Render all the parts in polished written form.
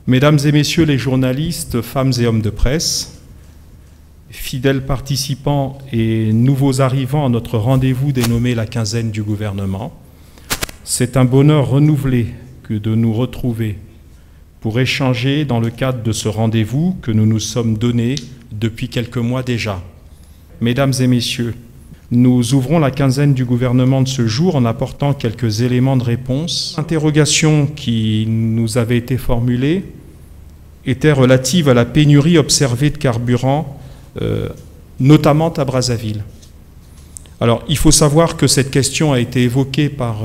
Mesdames et messieurs les journalistes, femmes et hommes de presse, fidèles participants et nouveaux arrivants à notre rendez-vous dénommé la quinzaine du gouvernement, c'est un bonheur renouvelé que de nous retrouver pour échanger dans le cadre de ce rendez-vous que nous nous sommes donné depuis quelques mois déjà. Mesdames et messieurs, nous ouvrons la quinzaine du gouvernement de ce jour en apportant quelques éléments de réponse. L'interrogation qui nous avait été formulée était relative à la pénurie observée de carburant, notamment à Brazzaville. Alors, il faut savoir que cette question a été évoquée par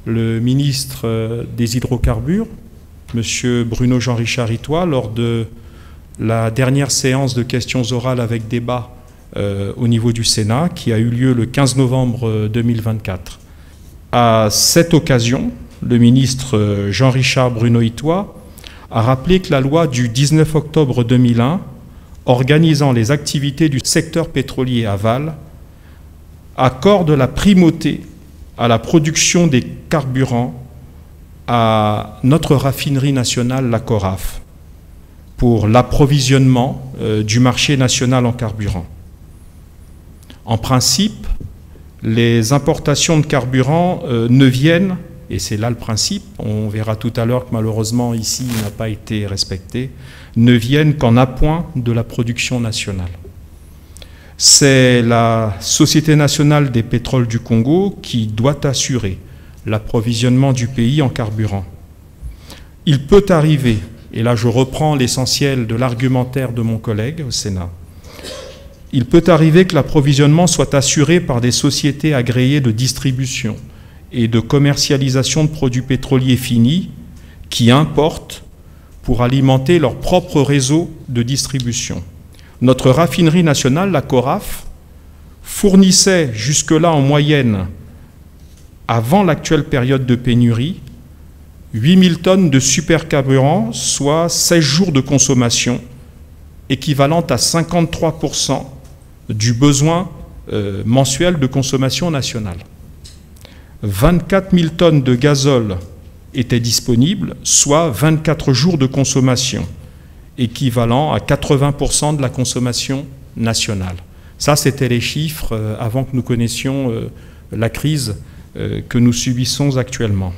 le ministre des Hydrocarbures, M. Bruno Jean-Richard Itoie, lors de la dernière séance de questions orales avec débat au niveau du Sénat, qui a eu lieu le 15 novembre 2024. À cette occasion, le ministre Jean-Richard Bruno Itoie a rappelé que la loi du 19 octobre 2001, organisant les activités du secteur pétrolier aval, accorde la primauté à la production des carburants à notre raffinerie nationale, la Coraf, pour l'approvisionnement du marché national en carburant. En principe, les importations de carburant ne viennent, et c'est là le principe, on verra tout à l'heure que malheureusement ici il n'a pas été respecté, ne viennent qu'en appoint de la production nationale. C'est la Société nationale des pétroles du Congo qui doit assurer l'approvisionnement du pays en carburant. Il peut arriver, et là je reprends l'essentiel de l'argumentaire de mon collègue au Sénat, il peut arriver que l'approvisionnement soit assuré par des sociétés agréées de distribution et de commercialisation de produits pétroliers finis qui importent pour alimenter leur propre réseau de distribution. Notre raffinerie nationale, la Coraf, fournissait jusque-là en moyenne, avant l'actuelle période de pénurie, 8000 tonnes de supercarburant, soit 16 jours de consommation, équivalente à 53% du besoin mensuel de consommation nationale. 24 000 tonnes de gazole étaient disponibles, soit 24 jours de consommation, équivalent à 80% de la consommation nationale. Ça, c'était les chiffres avant que nous connaissions la crise que nous subissons actuellement.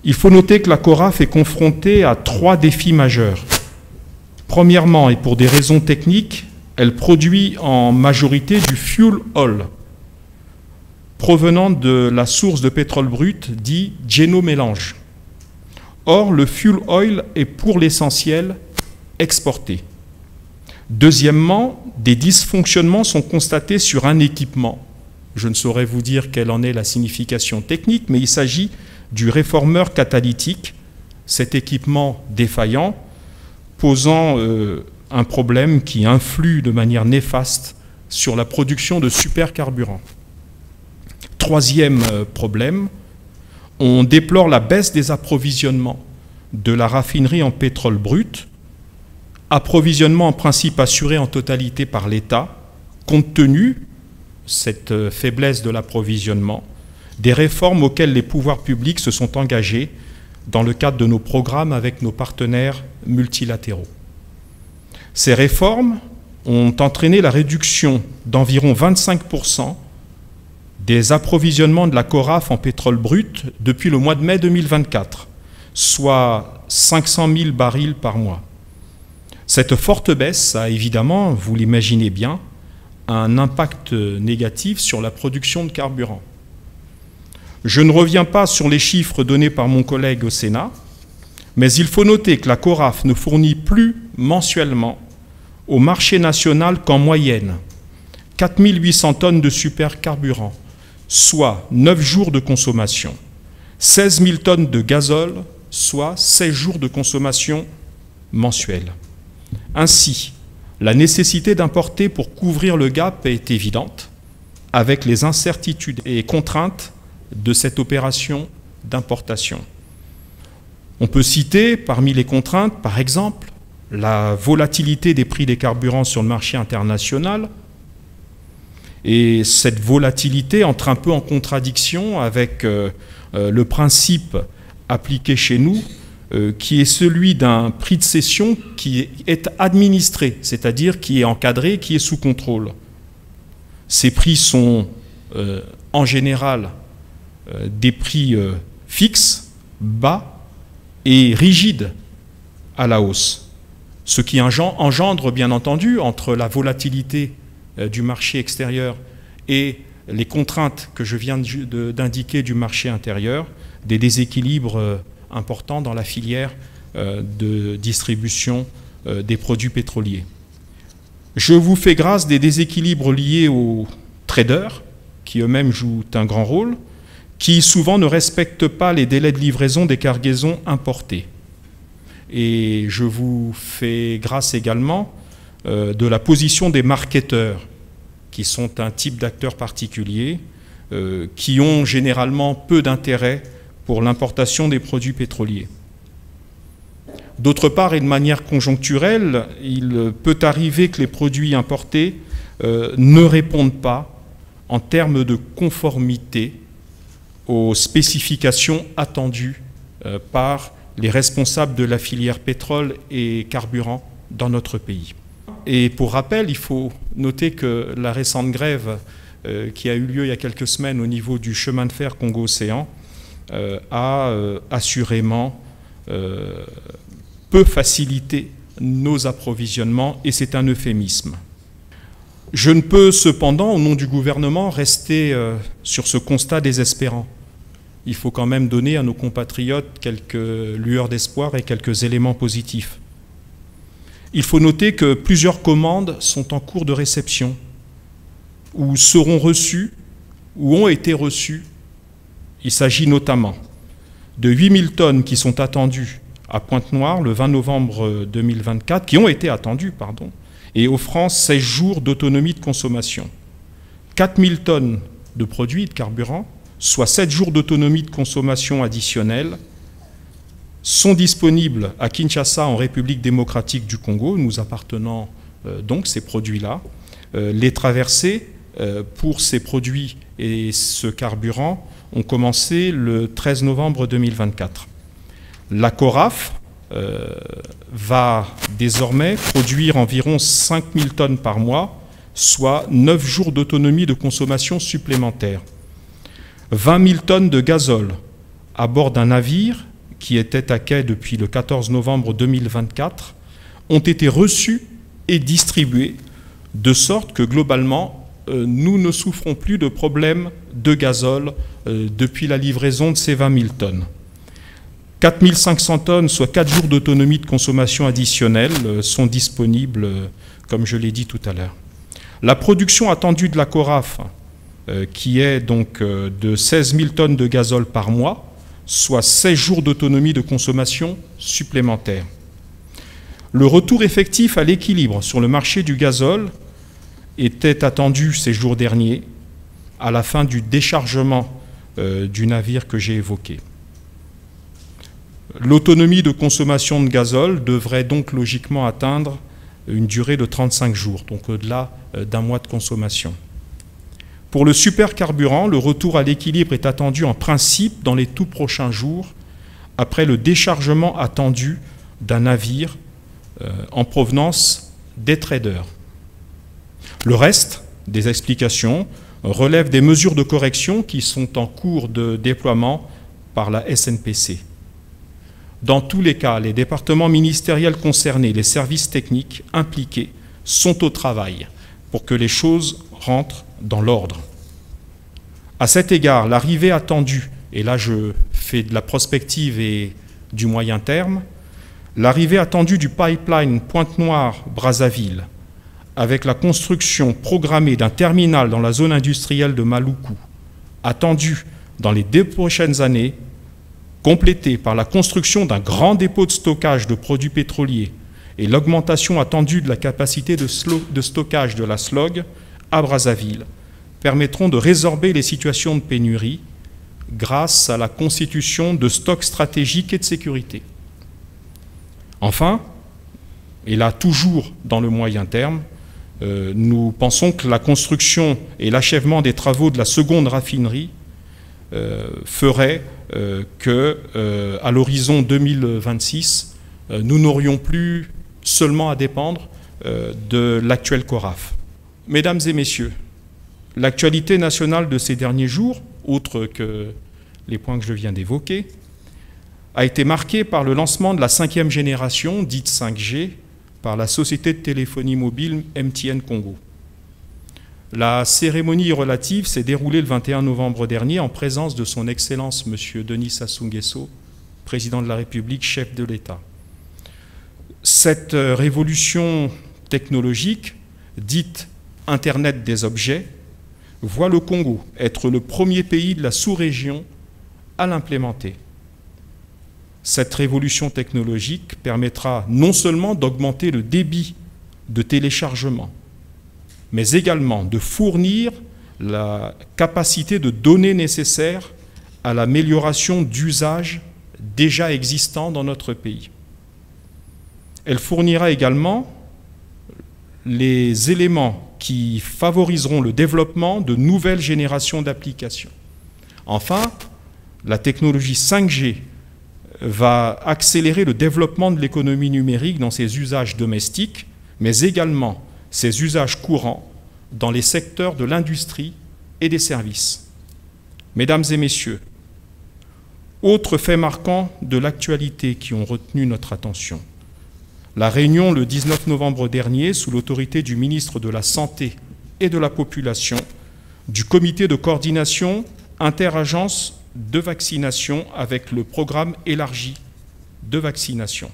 Il faut noter que la Coraf est confrontée à 3 défis majeurs. Premièrement, et pour des raisons techniques, elle produit en majorité du fuel oil, provenant de la source de pétrole brut dit génomélange. Or, le fuel oil est pour l'essentiel exporté. Deuxièmement, des dysfonctionnements sont constatés sur un équipement. Je ne saurais vous dire quelle en est la signification technique, mais il s'agit du réformeur catalytique, cet équipement défaillant, posant un problème qui influe de manière néfaste sur la production de supercarburants. Troisième problème, on déplore la baisse des approvisionnements de la raffinerie en pétrole brut, approvisionnement en principe assuré en totalité par l'État, compte tenu, cette faiblesse de l'approvisionnement, des réformes auxquelles les pouvoirs publics se sont engagés dans le cadre de nos programmes avec nos partenaires multilatéraux. Ces réformes ont entraîné la réduction d'environ 25% des approvisionnements de la Coraf en pétrole brut depuis le mois de mai 2024, soit 500 000 barils par mois. Cette forte baisse a évidemment, vous l'imaginez bien, un impact négatif sur la production de carburant. Je ne reviens pas sur les chiffres donnés par mon collègue au Sénat, mais il faut noter que la Coraf ne fournit plus mensuellement au marché national qu'en moyenne 4 800 tonnes de supercarburant, soit 9 jours de consommation, 16 000 tonnes de gazole, soit 16 jours de consommation mensuelle. Ainsi, la nécessité d'importer pour couvrir le gap est évidente, avec les incertitudes et contraintes de cette opération d'importation. On peut citer parmi les contraintes, par exemple, la volatilité des prix des carburants sur le marché international. Et cette volatilité entre un peu en contradiction avec le principe appliqué chez nous qui est celui d'un prix de cession qui est administré, c'est-à-dire qui est encadré, qui est sous contrôle. Ces prix sont en général des prix fixes, bas et rigides à la hausse, ce qui engendre bien entendu, entre la volatilité du marché extérieur et les contraintes que je viens d'indiquer du marché intérieur, des déséquilibres importants dans la filière de distribution des produits pétroliers. Je vous fais grâce des déséquilibres liés aux traders, qui eux-mêmes jouent un grand rôle, qui souvent ne respectent pas les délais de livraison des cargaisons importées. Et je vous fais grâce également de la position des marketeurs, qui sont un type d'acteurs particuliers, qui ont généralement peu d'intérêt pour l'importation des produits pétroliers. D'autre part, et de manière conjoncturelle, il peut arriver que les produits importés ne répondent pas en termes de conformité aux spécifications attendues par les responsables de la filière pétrole et carburant dans notre pays. Et pour rappel, il faut noter que la récente grève qui a eu lieu il y a quelques semaines au niveau du chemin de fer Congo-Océan a assurément peut faciliter nos approvisionnements, et c'est un euphémisme. Je ne peux cependant, au nom du gouvernement, rester sur ce constat désespérant. Il faut quand même donner à nos compatriotes quelques lueurs d'espoir et quelques éléments positifs. Il faut noter que plusieurs commandes sont en cours de réception, ou seront reçues, ou ont été reçues. Il s'agit notamment de 8000 tonnes qui sont attendues à Pointe-Noire le 20 novembre 2024, qui ont été attendues, pardon, et offrant 16 jours d'autonomie de consommation. 4000 tonnes de produits de carburant, soit 7 jours d'autonomie de consommation additionnelle, sont disponibles à Kinshasa, en République démocratique du Congo, nous appartenant donc ces produits-là. Les traversées pour ces produits et ce carburant ont commencé le 13 novembre 2024. La CORAF va désormais produire environ 5000 tonnes par mois, soit 9 jours d'autonomie de consommation supplémentaire. 20 000 tonnes de gazole à bord d'un navire qui était à quai depuis le 14 novembre 2024 ont été reçues et distribuées, de sorte que globalement, nous ne souffrons plus de problèmes de gazole depuis la livraison de ces 20 000 tonnes. 4 500 tonnes, soit 4 jours d'autonomie de consommation additionnelle, sont disponibles, comme je l'ai dit tout à l'heure. La production attendue de la CORAF, qui est donc de 16 000 tonnes de gazole par mois, soit 16 jours d'autonomie de consommation supplémentaire. Le retour effectif à l'équilibre sur le marché du gazole était attendu ces jours derniers, à la fin du déchargement du navire que j'ai évoqué. L'autonomie de consommation de gazole devrait donc logiquement atteindre une durée de 35 jours, donc au-delà d'un mois de consommation. Pour le supercarburant, le retour à l'équilibre est attendu en principe dans les tout prochains jours, après le déchargement attendu d'un navire en provenance des traders. Le reste des explications relève des mesures de correction qui sont en cours de déploiement par la SNPC. Dans tous les cas, les départements ministériels concernés, les services techniques impliqués sont au travail pour que les choses rentrent dans l'ordre. À cet égard, l'arrivée attendue, et là je fais de la prospective et du moyen terme, l'arrivée attendue du pipeline Pointe-Noire-Brazzaville, avec la construction programmée d'un terminal dans la zone industrielle de Maluku, attendue dans les 2 prochaines années, complétée par la construction d'un grand dépôt de stockage de produits pétroliers et l'augmentation attendue de la capacité de stockage de la SLOG à Brazzaville, permettront de résorber les situations de pénurie grâce à la constitution de stocks stratégiques et de sécurité. Enfin, et là toujours dans le moyen terme, nous pensons que la construction et l'achèvement des travaux de la seconde raffinerie ferait qu'à l'horizon 2026, nous n'aurions plus seulement à dépendre de l'actuel CORAF. Mesdames et messieurs, l'actualité nationale de ces derniers jours, autre que les points que je viens d'évoquer, a été marquée par le lancement de la 5e génération, dite 5G, par la société de téléphonie mobile MTN Congo. La cérémonie relative s'est déroulée le 21 novembre dernier en présence de son Excellence M. Denis Sassou Nguesso, président de la République, chef de l'État. Cette révolution technologique, dite Internet des objets, voit le Congo être le premier pays de la sous-région à l'implémenter. Cette révolution technologique permettra non seulement d'augmenter le débit de téléchargement, mais également de fournir la capacité de données nécessaires à l'amélioration d'usages déjà existants dans notre pays. Elle fournira également les éléments qui favoriseront le développement de nouvelles générations d'applications. Enfin, la technologie 5G va accélérer le développement de l'économie numérique dans ses usages domestiques, mais également ses usages courants dans les secteurs de l'industrie et des services. Mesdames et messieurs, autres faits marquants de l'actualité qui ont retenu notre attention. La réunion le 19 novembre dernier, sous l'autorité du ministre de la Santé et de la Population, du comité de coordination interagences de vaccination avec le programme élargi de vaccination.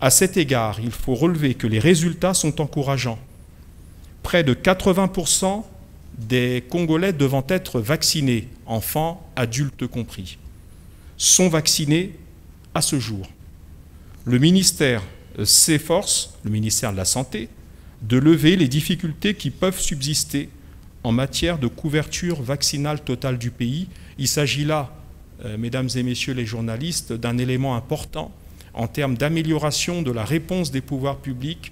À cet égard, il faut relever que les résultats sont encourageants. Près de 80% des Congolais devant être vaccinés, enfants, adultes compris, sont vaccinés à ce jour. Le ministère s'efforce, le ministère de la Santé, de lever les difficultés qui peuvent subsister en matière de couverture vaccinale totale du pays. Il s'agit là, mesdames et messieurs les journalistes, d'un élément important en termes d'amélioration de la réponse des pouvoirs publics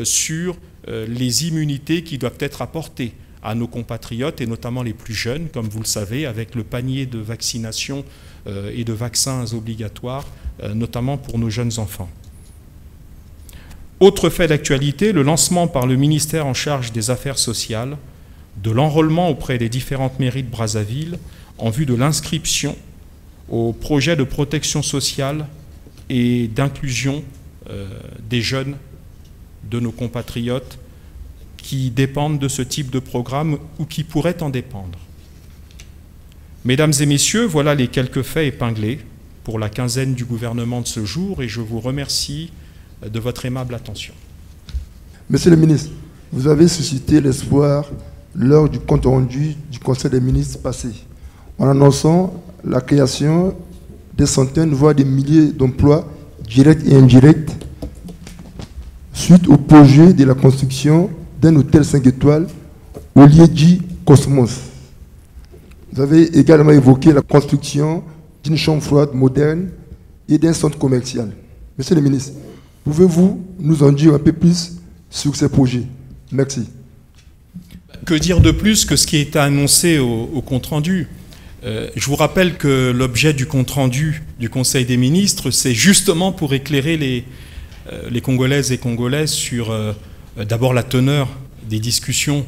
sur les immunités qui doivent être apportées à nos compatriotes, et notamment les plus jeunes, comme vous le savez, avec le panier de vaccination et de vaccins obligatoires, notamment pour nos jeunes enfants. Autre fait d'actualité, le lancement par le ministère en charge des Affaires sociales de l'enrôlement auprès des différentes mairies de Brazzaville en vue de l'inscription au projet de protection sociale et d'inclusion des jeunes de nos compatriotes qui dépendent de ce type de programme ou qui pourraient en dépendre. Mesdames et messieurs, voilà les quelques faits épinglés pour la quinzaine du gouvernement de ce jour et je vous remercie de votre aimable attention. Monsieur le ministre, vous avez suscité l'espoir lors du compte rendu du Conseil des ministres passé, en annonçant la création des centaines, voire des milliers d'emplois directs et indirects suite au projet de la construction d'un hôtel 5 étoiles au lieu dit Cosmos. Vous avez également évoqué la construction d'une chambre froide moderne et d'un centre commercial. Monsieur le ministre, pouvez-vous nous en dire un peu plus sur ces projets? Merci. Que dire de plus que ce qui a été annoncé au compte-rendu? Je vous rappelle que l'objet du compte-rendu du Conseil des ministres, c'est justement pour éclairer les Congolaises et Congolais sur d'abord la teneur des discussions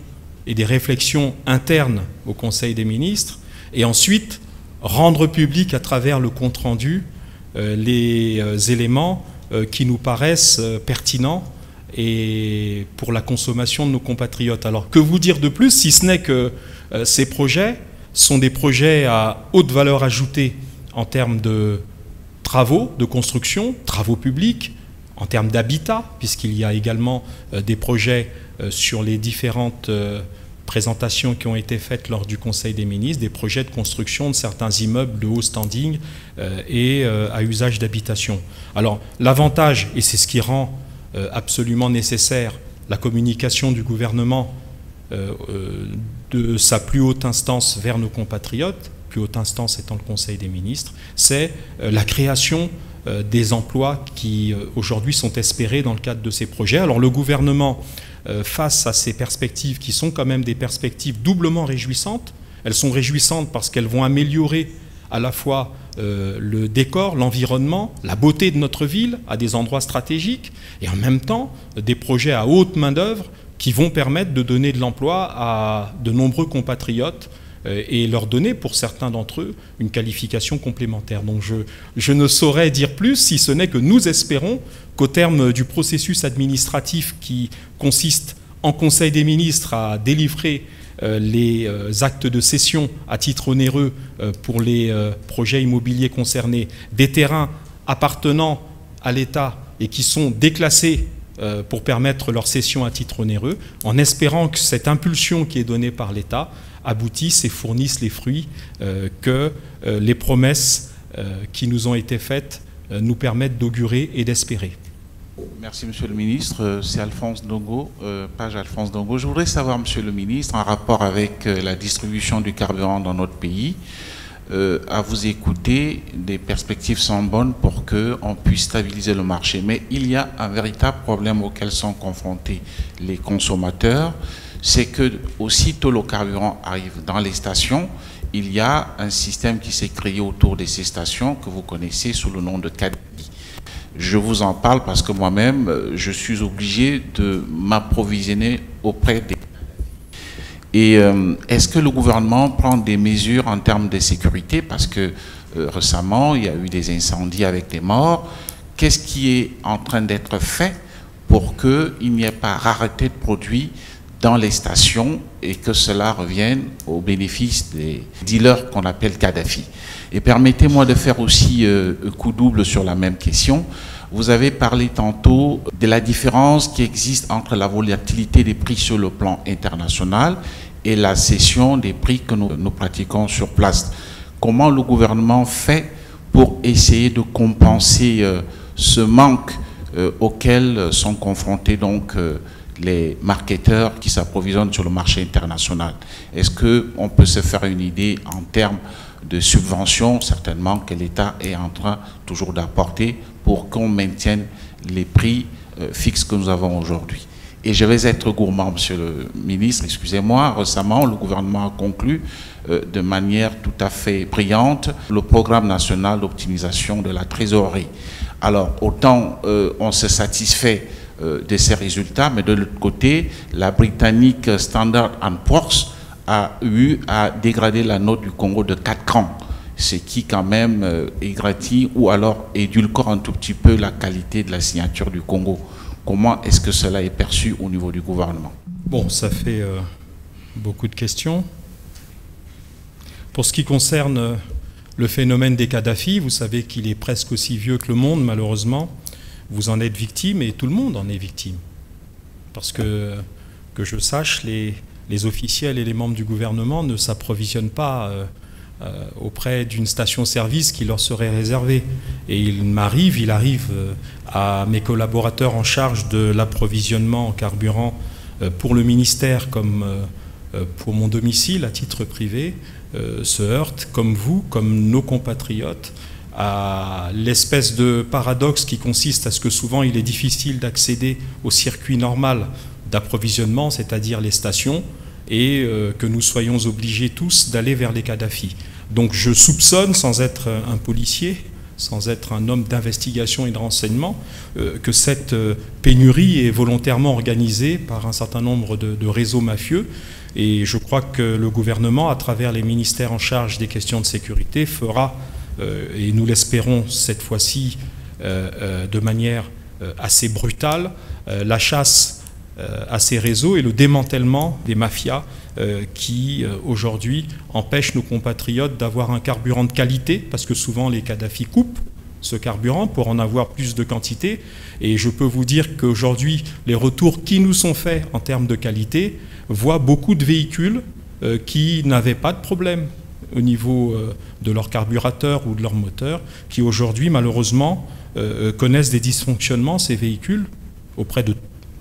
et des réflexions internes au Conseil des ministres, et ensuite rendre public à travers le compte-rendu les éléments qui nous paraissent pertinents et pour la consommation de nos compatriotes. Alors que vous dire de plus si ce n'est que ces projets sont des projets à haute valeur ajoutée en termes de travaux, de construction, travaux publics, en termes d'habitat, puisqu'il y a également des projets sur les différentes présentations qui ont été faites lors du Conseil des ministres, des projets de construction de certains immeubles de haut standing et à usage d'habitation. Alors l'avantage, et c'est ce qui rend absolument nécessaire la communication du gouvernement de sa plus haute instance vers nos compatriotes, plus haute instance étant le Conseil des ministres, c'est la création des emplois qui aujourd'hui sont espérés dans le cadre de ces projets. Alors le gouvernement, face à ces perspectives qui sont quand même des perspectives doublement réjouissantes, elles sont réjouissantes parce qu'elles vont améliorer à la fois le décor, l'environnement, la beauté de notre ville à des endroits stratégiques, et en même temps des projets à haute main-d'œuvre qui vont permettre de donner de l'emploi à de nombreux compatriotes et leur donner, pour certains d'entre eux, une qualification complémentaire. Donc je ne saurais dire plus, si ce n'est que nous espérons qu'au terme du processus administratif qui consiste en Conseil des ministres à délivrer les actes de cession à titre onéreux pour les projets immobiliers concernés, des terrains appartenant à l'État et qui sont déclassés pour permettre leur cession à titre onéreux, en espérant que cette impulsion qui est donnée par l'État aboutisse et fournisse les fruits que les promesses qui nous ont été faites nous permettent d'augurer et d'espérer. Merci, Monsieur le Ministre. C'est Alphonse Ndongo, page Alphonse Ndongo. Je voudrais savoir, Monsieur le Ministre, en rapport avec la distribution du carburant dans notre pays, à vous écouter, des perspectives sont bonnes pour qu'on puisse stabiliser le marché. Mais il y a un véritable problème auquel sont confrontés les consommateurs, c'est que aussitôt le carburant arrive dans les stations, il y a un système qui s'est créé autour de ces stations que vous connaissez sous le nom de Cadafi. Je vous en parle parce que moi-même, je suis obligé de m'approvisionner auprès des... Et est-ce que le gouvernement prend des mesures en termes de sécurité? Parce que récemment, il y a eu des incendies avec des morts. Qu'est-ce qui est en train d'être fait pour qu'il n'y ait pas rareté de produits dans les stations et que cela revienne au bénéfice des dealers qu'on appelle Kadhafi? Et permettez-moi de faire aussi coup double sur la même question. Vous avez parlé tantôt de la différence qui existe entre la volatilité des prix sur le plan international et la cession des prix que nous pratiquons sur place. Comment le gouvernement fait pour essayer de compenser ce manque auquel sont confrontés donc les marketeurs qui s'approvisionnent sur le marché international? Est-ce qu'on peut se faire une idée en termes de subventions, certainement, que l'État est en train toujours d'apporter pour qu'on maintienne les prix fixes que nous avons aujourd'hui? Et je vais être gourmand, Monsieur le Ministre, excusez-moi. Récemment, le gouvernement a conclu de manière tout à fait brillante le programme national d'optimisation de la trésorerie. Alors, autant on se satisfait de ces résultats, mais de l'autre côté, la britannique Standard & Poor's a eu à dégrader la note du Congo de 4 crans, ce qui quand même égratie ou alors édulcore un tout petit peu la qualité de la signature du Congo. Comment est-ce que cela est perçu au niveau du gouvernement? Bon, ça fait beaucoup de questions. Pour ce qui concerne le phénomène des Kadhafi, vous savez qu'il est presque aussi vieux que le monde, malheureusement. Vous en êtes victime et tout le monde en est victime. Parce que je sache, les officiels et les membres du gouvernement ne s'approvisionnent pas auprès d'une station-service qui leur serait réservée. Et il arrive à mes collaborateurs en charge de l'approvisionnement en carburant pour le ministère comme pour mon domicile à titre privé, se heurtent, comme vous, comme nos compatriotes, à l'espèce de paradoxe qui consiste à ce que souvent il est difficile d'accéder au circuit normal d'approvisionnement, c'est-à-dire les stations, et que nous soyons obligés tous d'aller vers les Kadhafi. Donc je soupçonne, sans être un policier, sans être un homme d'investigation et de renseignement, que cette pénurie est volontairement organisée par un certain nombre de réseaux mafieux. Et je crois que le gouvernement, à travers les ministères en charge des questions de sécurité, fera, et nous l'espérons cette fois-ci de manière assez brutale, la chasse à ces réseaux et le démantèlement des mafias qui aujourd'hui empêchent nos compatriotes d'avoir un carburant de qualité, parce que souvent les Kadhafi coupent ce carburant pour en avoir plus de quantité. Et je peux vous dire qu'aujourd'hui, les retours qui nous sont faits en termes de qualité voient beaucoup de véhicules qui n'avaient pas de problème au niveau de leur carburateur ou de leur moteur, qui aujourd'hui malheureusement connaissent des dysfonctionnements, ces véhicules, auprès de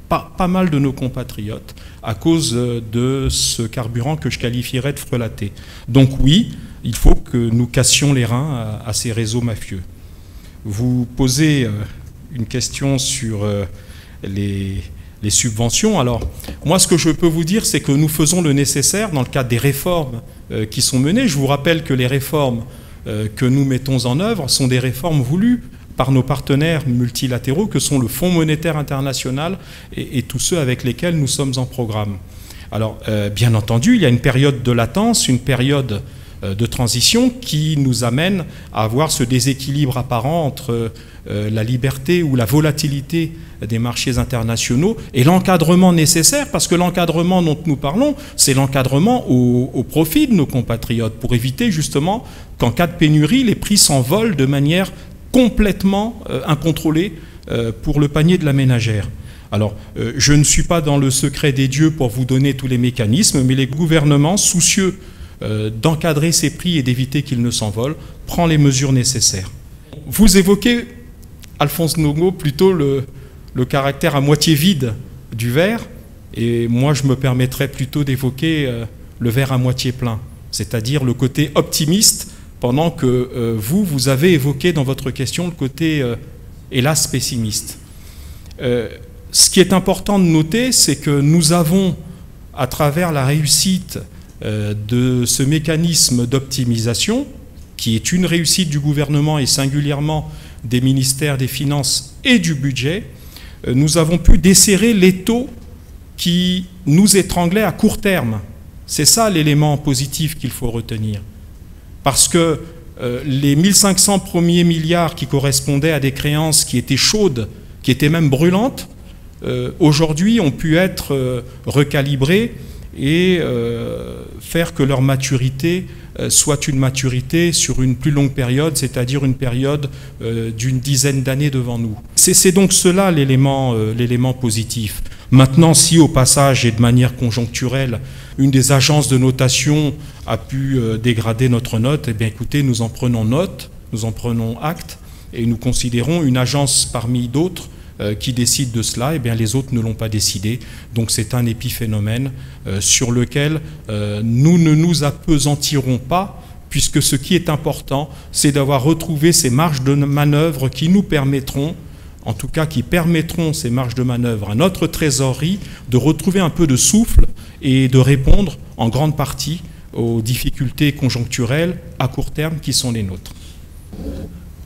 pas mal de nos compatriotes à cause de ce carburant que je qualifierais de frelaté. Donc oui, il faut que nous cassions les reins à ces réseaux mafieux. Vous posez une question sur les subventions. Alors, moi, ce que je peux vous dire, c'est que nous faisons le nécessaire dans le cadre des réformes qui sont menées. Je vous rappelle que les réformes que nous mettons en œuvre sont des réformes voulues par nos partenaires multilatéraux que sont le Fonds monétaire international et tous ceux avec lesquels nous sommes en programme. Alors, bien entendu, il y a une période de latence, une période de transition qui nous amène à avoir ce déséquilibre apparent entre la liberté ou la volatilité des marchés internationaux et l'encadrement nécessaire, parce que l'encadrement dont nous parlons, c'est l'encadrement au profit de nos compatriotes, pour éviter justement qu'en cas de pénurie, les prix s'envolent de manière complètement incontrôlée pour le panier de la ménagère. Alors, je ne suis pas dans le secret des dieux pour vous donner tous les mécanismes, mais les gouvernements, soucieux d'encadrer ces prix et d'éviter qu'ils ne s'envolent, prend les mesures nécessaires. Vous évoquez, Alphonse Ndongo, plutôt le caractère à moitié vide du verre, et moi je me permettrais plutôt d'évoquer le verre à moitié plein, c'est-à-dire le côté optimiste, pendant que vous avez évoqué dans votre question le côté, hélas, pessimiste. Ce qui est important de noter, c'est que nous avons, à travers la réussite de ce mécanisme d'optimisation, qui est une réussite du gouvernement et singulièrement des ministères des Finances et du Budget, nous avons pu desserrer l'étau qui nous étranglait à court terme. C'est ça l'élément positif qu'il faut retenir. Parce que les 1500 premiers milliards qui correspondaient à des créances qui étaient chaudes, qui étaient même brûlantes, aujourd'hui ont pu être recalibrés et faire que leur maturité soit une maturité sur une plus longue période, c'est-à-dire une période d'une dizaine d'années devant nous. C'est donc cela l'élément positif. Maintenant, si au passage et de manière conjoncturelle, une des agences de notation a pu dégrader notre note, eh bien écoutez, nous en prenons note, nous en prenons acte, et nous considérons une agence parmi d'autres qui décide de cela, eh bien les autres ne l'ont pas décidé. Donc c'est un épiphénomène sur lequel nous ne nous appesantirons pas, puisque ce qui est important, c'est d'avoir retrouvé ces marges de manœuvre qui nous permettront, en tout cas qui permettront ces marges de manœuvre à notre trésorerie de retrouver un peu de souffle et de répondre en grande partie aux difficultés conjoncturelles à court terme qui sont les nôtres.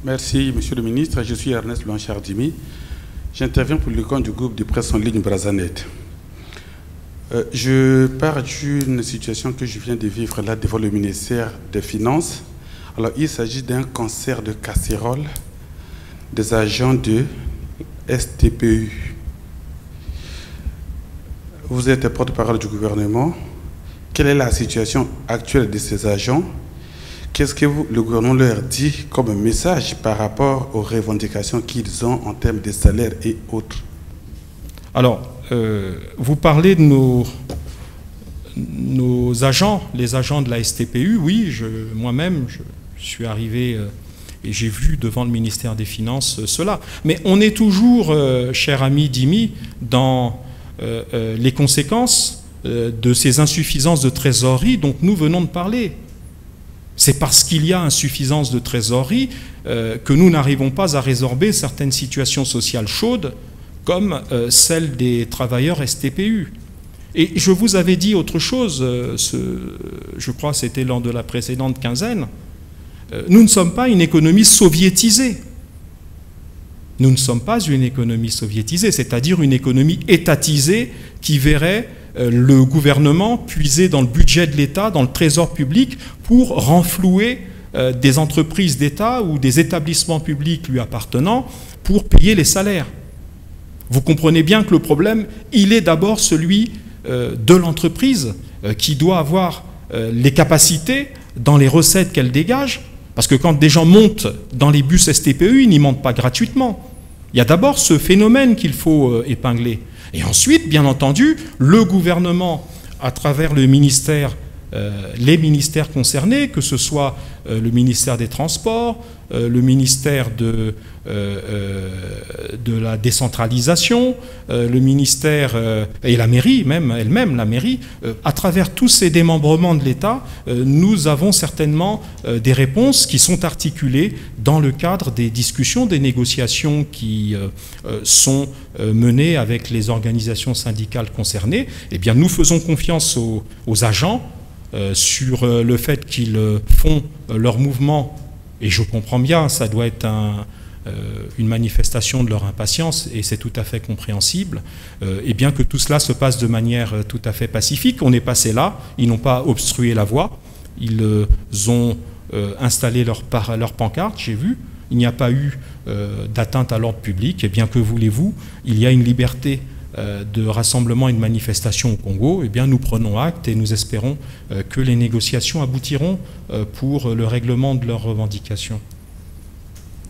Merci, Monsieur le Ministre. Je suis Ernest Blanchard-Dimi. J'interviens pour le compte du groupe de presse en ligne Brazanet. Je pars d'une situation que je viens de vivre là devant le ministère des Finances. Alors, il s'agit d'un concert de casseroles des agents de STPU. Vous êtes porte-parole du gouvernement. Quelle est la situation actuelle de ces agents? Qu'est-ce que le gouvernement leur dit comme message par rapport aux revendications qu'ils ont en termes de salaire et autres? Alors, vous parlez de nos agents, les agents de la STPU. Oui, moi-même, je suis arrivé et j'ai vu devant le ministère des Finances cela. Mais on est toujours, cher ami Dimi, dans les conséquences de ces insuffisances de trésorerie dont nous venons de parler. C'est parce qu'il y a insuffisance de trésorerie que nous n'arrivons pas à résorber certaines situations sociales chaudes, comme celle des travailleurs STPU. Et je vous avais dit autre chose, je crois que c'était lors de la précédente quinzaine, nous ne sommes pas une économie soviétisée. Nous ne sommes pas une économie soviétisée, c'est-à-dire une économie étatisée qui verrait le gouvernement puiser dans le budget de l'État, dans le trésor public, pour renflouer des entreprises d'État ou des établissements publics lui appartenant pour payer les salaires. Vous comprenez bien que le problème, il est d'abord celui de l'entreprise qui doit avoir les capacités dans les recettes qu'elle dégage, parce que quand des gens montent dans les bus STPU, ils n'y montent pas gratuitement. Il y a d'abord ce phénomène qu'il faut épingler. Et ensuite, bien entendu, le gouvernement, à travers le ministère, les ministères concernés, que ce soit le ministère des Transports, le ministère de la décentralisation, le ministère et la mairie même, elle-même, la mairie, à travers tous ces démembrements de l'État, nous avons certainement des réponses qui sont articulées dans le cadre des discussions, des négociations qui sont menées avec les organisations syndicales concernées. Eh bien, nous faisons confiance aux agents sur le fait qu'ils font leur mouvement et je comprends bien, ça doit être une manifestation de leur impatience, et c'est tout à fait compréhensible, et bien que tout cela se passe de manière tout à fait pacifique. On est passé là, ils n'ont pas obstrué la voie, ils ont installé leur pancarte, j'ai vu, il n'y a pas eu d'atteinte à l'ordre public, et bien que voulez-vous, il y a une liberté de rassemblement et de manifestation au Congo, eh bien nous prenons acte et nous espérons que les négociations aboutiront pour le règlement de leurs revendications.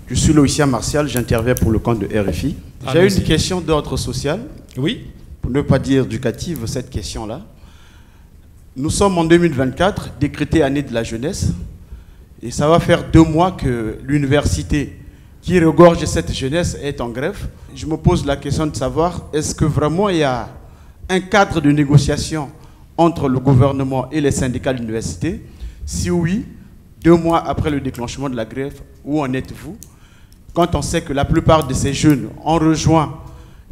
Je suis Loïcien Martial, j'interviens pour le compte de RFI. J'ai une question d'ordre social. Oui. Pour ne pas dire éducative, cette question-là. Nous sommes en 2024, décrété année de la jeunesse, et ça va faire 2 mois que l'université qui regorge cette jeunesse est en grève. Je me pose la question de savoir, est-ce que vraiment il y a un cadre de négociation entre le gouvernement et les syndicats de l'université? Si oui, 2 mois après le déclenchement de la grève, où en êtes-vous? Quand on sait que la plupart de ces jeunes ont rejoint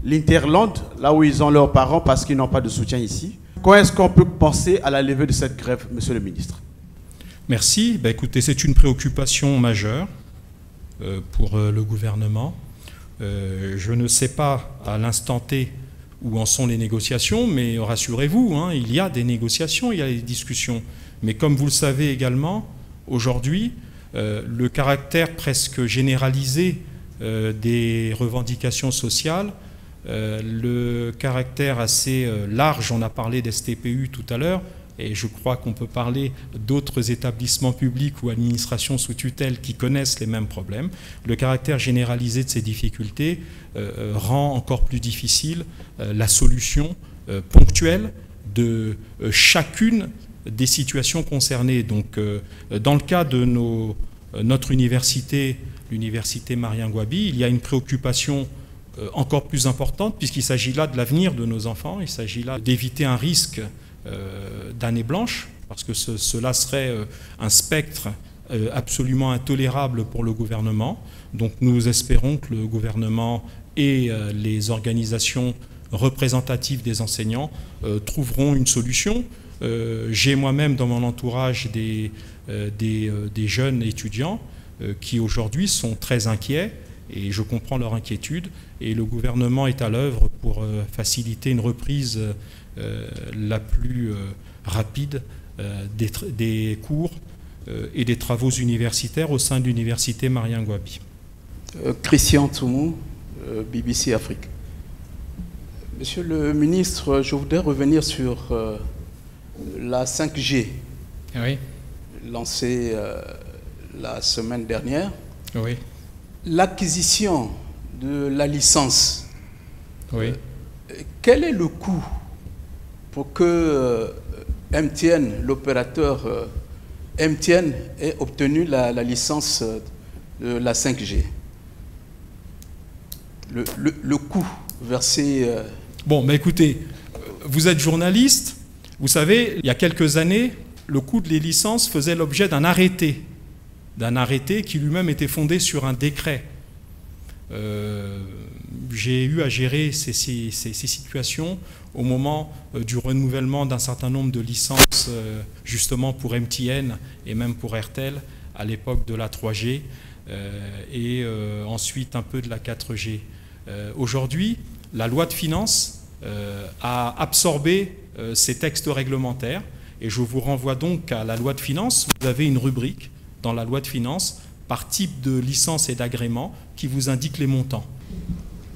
l'Interland, là où ils ont leurs parents parce qu'ils n'ont pas de soutien ici, quand est-ce qu'on peut penser à la levée de cette grève, monsieur le ministre? Merci. Ben, écoutez, c'est une préoccupation majeure pour le gouvernement. Je ne sais pas à l'instant T où en sont les négociations, mais rassurez-vous, hein, il y a des négociations, il y a des discussions. Mais comme vous le savez également, aujourd'hui, le caractère presque généralisé des revendications sociales, le caractère assez large, on a parlé des STPU tout à l'heure, et je crois qu'on peut parler d'autres établissements publics ou administrations sous tutelle qui connaissent les mêmes problèmes. Le caractère généralisé de ces difficultés rend encore plus difficile la solution ponctuelle de chacune des situations concernées. Donc, dans le cas de notre université, l'université Marien Ngouabi, il y a une préoccupation encore plus importante, puisqu'il s'agit là de l'avenir de nos enfants, il s'agit là d'éviter un risque d'année blanche, parce que cela serait un spectre absolument intolérable pour le gouvernement. Donc nous espérons que le gouvernement et les organisations représentatives des enseignants trouveront une solution. J'ai moi-même dans mon entourage des jeunes étudiants qui aujourd'hui sont très inquiets, et je comprends leur inquiétude, et le gouvernement est à l'œuvre pour faciliter une reprise la plus rapide des cours et des travaux universitaires au sein de l'université Marien Ngouabi. Christian Toumou, BBC Afrique. Monsieur le ministre, je voudrais revenir sur la 5G, oui, lancée la semaine dernière. Oui. L'acquisition de la licence, oui. Quel est le coût pour que MTN, l'opérateur MTN, ait obtenu la licence de la 5G? Le coût versé... Bon, mais écoutez, vous êtes journaliste, vous savez, il y a quelques années, le coût des licences faisait l'objet d'un arrêté qui lui-même était fondé sur un décret. J'ai eu à gérer ces situations au moment du renouvellement d'un certain nombre de licences, justement pour MTN et même pour RTL, à l'époque de la 3G, et ensuite un peu de la 4G. Aujourd'hui, la loi de finances a absorbé ces textes réglementaires, et je vous renvoie donc à la loi de finances. Vous avez une rubrique dans la loi de finances par type de licence et d'agrément qui vous indique les montants.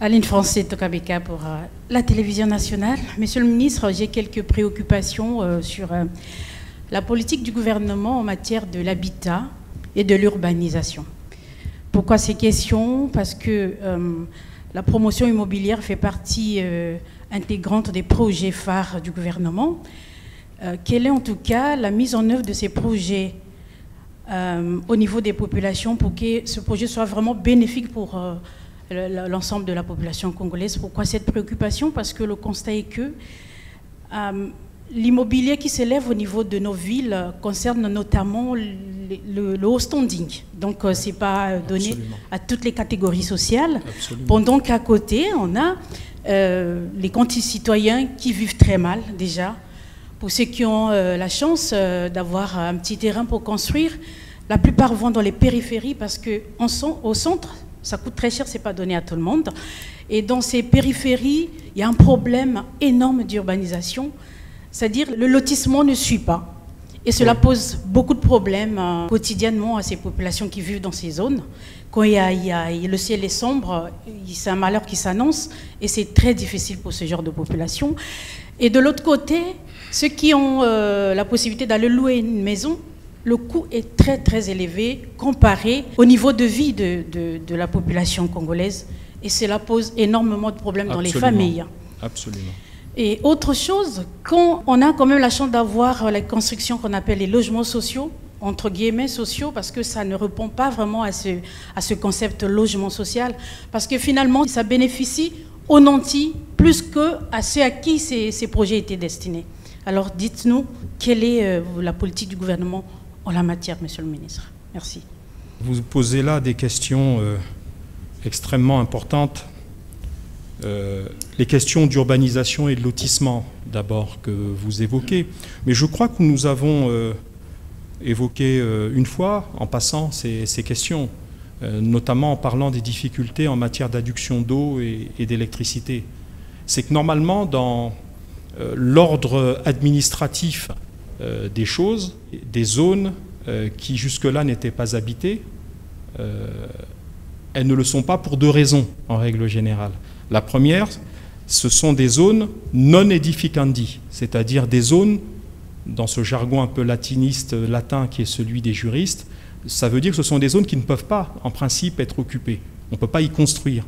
Aline Francet Tokabeka pour la télévision nationale. Monsieur le ministre, j'ai quelques préoccupations sur la politique du gouvernement en matière de l'habitat et de l'urbanisation. Pourquoi ces questions? Parce que la promotion immobilière fait partie intégrante des projets phares du gouvernement. Quelle est en tout cas la mise en œuvre de ces projets au niveau des populations pour que ce projet soit vraiment bénéfique pour l'ensemble de la population congolaise? Pourquoi cette préoccupation? Parce que le constat est que l'immobilier qui s'élève au niveau de nos villes concerne notamment le haut standing. Donc ce n'est pas donné à toutes les catégories sociales. Absolument. Pendant qu'à côté, on a les concitoyens qui vivent très mal déjà. Pour ceux qui ont la chance d'avoir un petit terrain pour construire, La plupart vont dans les périphéries parce qu'au centre, ça coûte très cher, c'est pas donné à tout le monde. Et dans ces périphéries, il y a un problème énorme d'urbanisation, c'est-à-dire le lotissement ne suit pas. Et cela pose beaucoup de problèmes quotidiennement à ces populations qui vivent dans ces zones. Quand le ciel est sombre, c'est un malheur qui s'annonce et c'est très difficile pour ce genre de population. Et de l'autre côté, ceux qui ont la possibilité d'aller louer une maison, le coût est très très élevé comparé au niveau de vie de la population congolaise. Et cela pose énormément de problèmes dans les familles. Absolument. Et autre chose, quand on a quand même la chance d'avoir la construction qu'on appelle les logements sociaux, entre guillemets sociaux, parce que ça ne répond pas vraiment à ce concept logement social, parce que finalement, ça bénéficie aux nantis plus qu'à ceux à qui ces projets étaient destinés. Alors dites-nous, quelle est la politique du gouvernement en la matière, Monsieur le ministre? Merci. Vous posez là des questions extrêmement importantes. Les questions d'urbanisation et de lotissement, d'abord, que vous évoquez. Mais je crois que nous avons évoqué une fois, en passant, ces questions, notamment en parlant des difficultés en matière d'adduction d'eau et d'électricité. C'est que normalement, dans l'ordre administratif des choses, des zones qui jusque-là n'étaient pas habitées, elles ne le sont pas pour deux raisons, en règle générale. La première, ce sont des zones non edificandi, c'est-à-dire des zones, dans ce jargon un peu latiniste, latin, qui est celui des juristes, ça veut dire que ce sont des zones qui ne peuvent pas, en principe, être occupées. On ne peut pas y construire.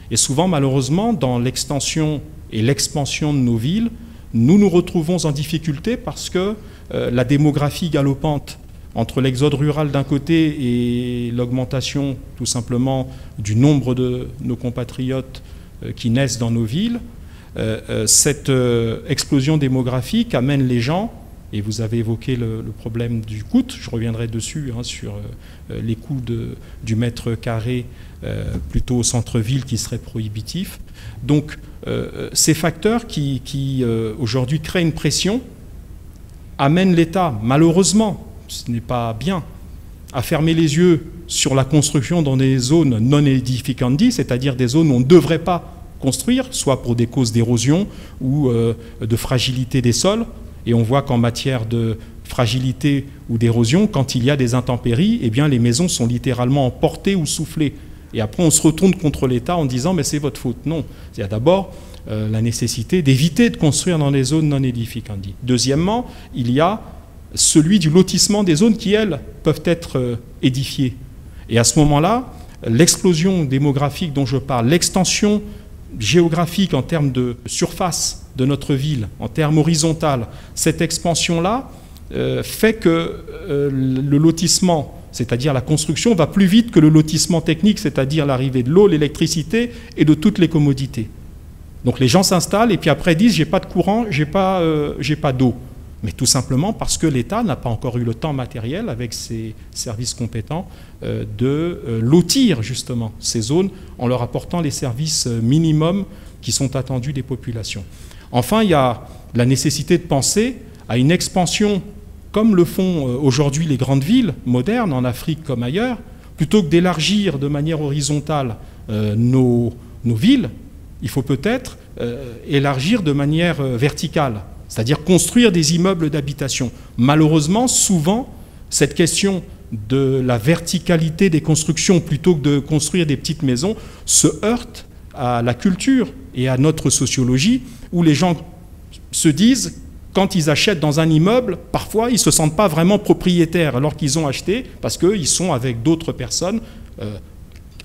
Et souvent, malheureusement, dans l'extension et l'expansion de nos villes, nous nous retrouvons en difficulté parce que la démographie galopante entre l'exode rural d'un côté et l'augmentation, tout simplement, du nombre de nos compatriotes qui naissent dans nos villes, cette explosion démographique amène les gens, et vous avez évoqué le problème du coût, je reviendrai dessus, sur les coûts du mètre carré plutôt au centre-ville qui serait prohibitif. Donc ces facteurs qui aujourd'hui créent une pression amènent l'État, malheureusement, ce n'est pas bien, à fermer les yeux sur la construction dans des zones non edificandi, c'est-à-dire des zones où on ne devrait pas construire, soit pour des causes d'érosion ou de fragilité des sols. Et on voit qu'en matière de fragilité ou d'érosion, quand il y a des intempéries, eh bien les maisons sont littéralement emportées ou soufflées. Et après, on se retourne contre l'État en disant « mais c'est votre faute ». Non, il y a d'abord la nécessité d'éviter de construire dans des zones non edificandi. Deuxièmement, il y a celui du lotissement des zones qui, elles, peuvent être édifiées. Et à ce moment-là, l'explosion démographique dont je parle, l'extension géographique en termes de surface de notre ville, en termes horizontaux, cette expansion-là fait que le lotissement, c'est-à-dire la construction, va plus vite que le lotissement technique, c'est-à-dire l'arrivée de l'eau, l'électricité et de toutes les commodités. Donc les gens s'installent et puis après disent « j'ai pas de courant, j'ai pas d'eau ». Mais tout simplement parce que l'État n'a pas encore eu le temps matériel, avec ses services compétents, de lotir justement ces zones en leur apportant les services minimums qui sont attendus des populations. Enfin, il y a la nécessité de penser à une expansion, comme le font aujourd'hui les grandes villes modernes, en Afrique comme ailleurs, plutôt que d'élargir de manière horizontale nos villes, il faut peut-être élargir de manière verticale. C'est-à-dire construire des immeubles d'habitation. Malheureusement, souvent, cette question de la verticalité des constructions plutôt que de construire des petites maisons se heurte à la culture et à notre sociologie, où les gens se disent, quand ils achètent dans un immeuble, parfois ils ne se sentent pas vraiment propriétaires alors qu'ils ont acheté, parce qu'ils sont avec d'autres personnes,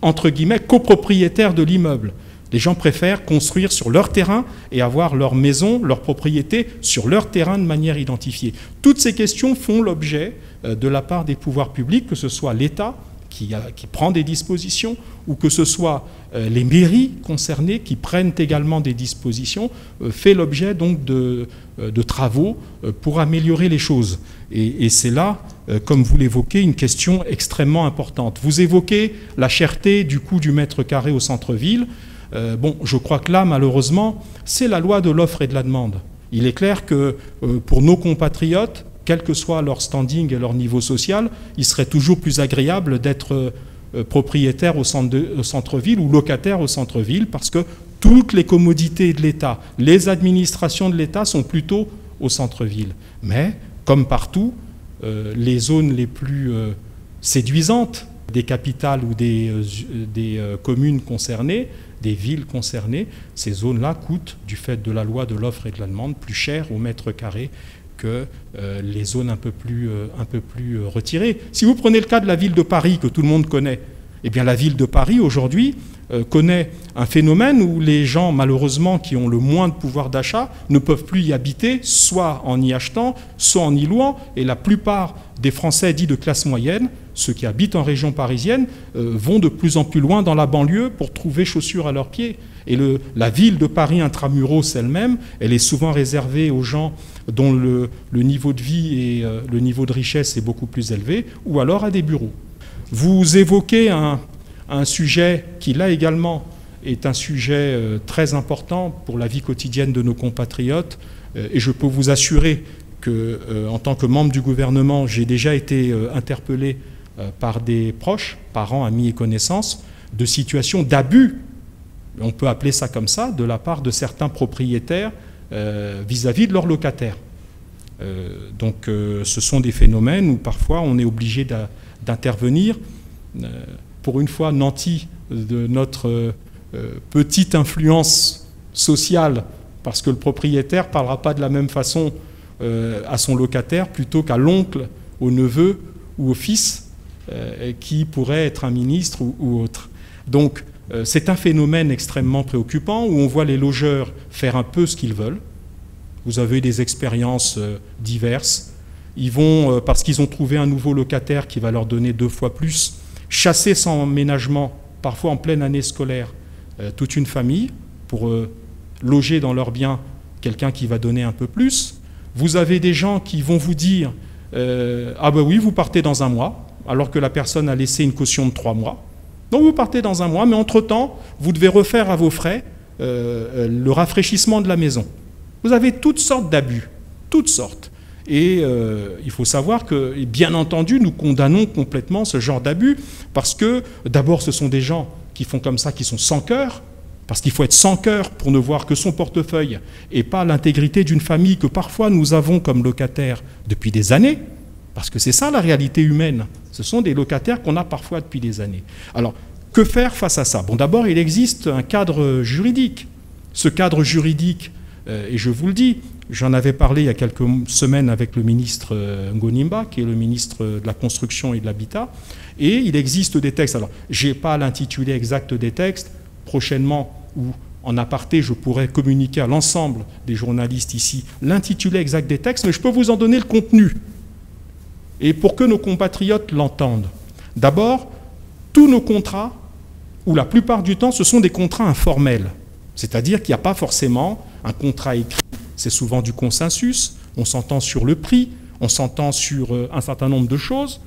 entre guillemets, copropriétaires de l'immeuble. Les gens préfèrent construire sur leur terrain et avoir leur maison, leur propriété sur leur terrain de manière identifiée. Toutes ces questions font l'objet de la part des pouvoirs publics, que ce soit l'État qui prend des dispositions ou que ce soit les mairies concernées qui prennent également des dispositions, fait l'objet donc de travaux pour améliorer les choses. Et c'est là, comme vous l'évoquez, une question extrêmement importante. Vous évoquez la cherté du coût du mètre carré au centre-ville. Bon, je crois que là, malheureusement, c'est la loi de l'offre et de la demande. Il est clair que pour nos compatriotes, quel que soit leur standing et leur niveau social, il serait toujours plus agréable d'être propriétaire au centre-ville ou locataire au centre-ville, parce que toutes les commodités de l'État, les administrations de l'État sont plutôt au centre-ville. Mais, comme partout, les zones les plus séduisantes des capitales ou des communes concernées, des villes concernées, ces zones-là coûtent, du fait de la loi de l'offre et de la demande, plus cher au mètre carré que les zones un peu plus retirées. Si vous prenez le cas de la ville de Paris, que tout le monde connaît, eh bien la ville de Paris, aujourd'hui, connaît un phénomène où les gens, malheureusement, qui ont le moins de pouvoir d'achat, ne peuvent plus y habiter, soit en y achetant, soit en y louant. Et la plupart des Français dits de classe moyenne, ceux qui habitent en région parisienne, vont de plus en plus loin dans la banlieue pour trouver chaussures à leurs pieds. Et la ville de Paris intramuros elle-même, elle est souvent réservée aux gens dont le niveau de vie et le niveau de richesse est beaucoup plus élevé, ou alors à des bureaux. Vous évoquez un sujet qui, là également, est un sujet très important pour la vie quotidienne de nos compatriotes, et je peux vous assurer que, en tant que membre du gouvernement, j'ai déjà été interpellé par des proches, parents, amis et connaissances, de situations d'abus, on peut appeler ça comme ça, de la part de certains propriétaires vis-à-vis de leurs locataires. Donc ce sont des phénomènes où parfois on est obligé d'intervenir. Pour une fois, nantis de notre petite influence sociale, parce que le propriétaire ne parlera pas de la même façon à son locataire plutôt qu'à l'oncle, au neveu ou au fils, qui pourrait être un ministre ou autre. Donc c'est un phénomène extrêmement préoccupant où on voit les logeurs faire un peu ce qu'ils veulent. Vous avez des expériences diverses. Ils vont, parce qu'ils ont trouvé un nouveau locataire qui va leur donner 2 fois plus, chasser sans ménagement, parfois en pleine année scolaire, toute une famille pour loger dans leurs biens quelqu'un qui va donner un peu plus. Vous avez des gens qui vont vous dire « Ah ben oui, vous partez dans 1 mois », alors que la personne a laissé une caution de 3 mois. Donc vous partez dans 1 mois, mais entre-temps, vous devez refaire à vos frais le rafraîchissement de la maison. Vous avez toutes sortes d'abus, toutes sortes. Et il faut savoir que, bien entendu, nous condamnons complètement ce genre d'abus, parce que, d'abord, ce sont des gens qui font comme ça, qui sont sans cœur, parce qu'il faut être sans cœur pour ne voir que son portefeuille et pas l'intégrité d'une famille que parfois nous avons comme locataires depuis des années, parce que c'est ça la réalité humaine. Ce sont des locataires qu'on a parfois depuis des années. Alors, que faire face à ça? Bon, d'abord, il existe un cadre juridique. Ce cadre juridique, et je vous le dis, j'en avais parlé il y a quelques semaines avec le ministre Ngonimba, qui est le ministre de la Construction et de l'Habitat, et il existe des textes. Alors, je n'ai pas l'intitulé exact des textes. Prochainement, ou en aparté, je pourrais communiquer à l'ensemble des journalistes ici l'intitulé exact des textes, mais je peux vous en donner le contenu. Et pour que nos compatriotes l'entendent. D'abord, tous nos contrats, ou la plupart du temps, ce sont des contrats informels. C'est-à-dire qu'il n'y a pas forcément un contrat écrit. C'est souvent du consensus. On s'entend sur le prix, on s'entend sur un certain nombre de choses,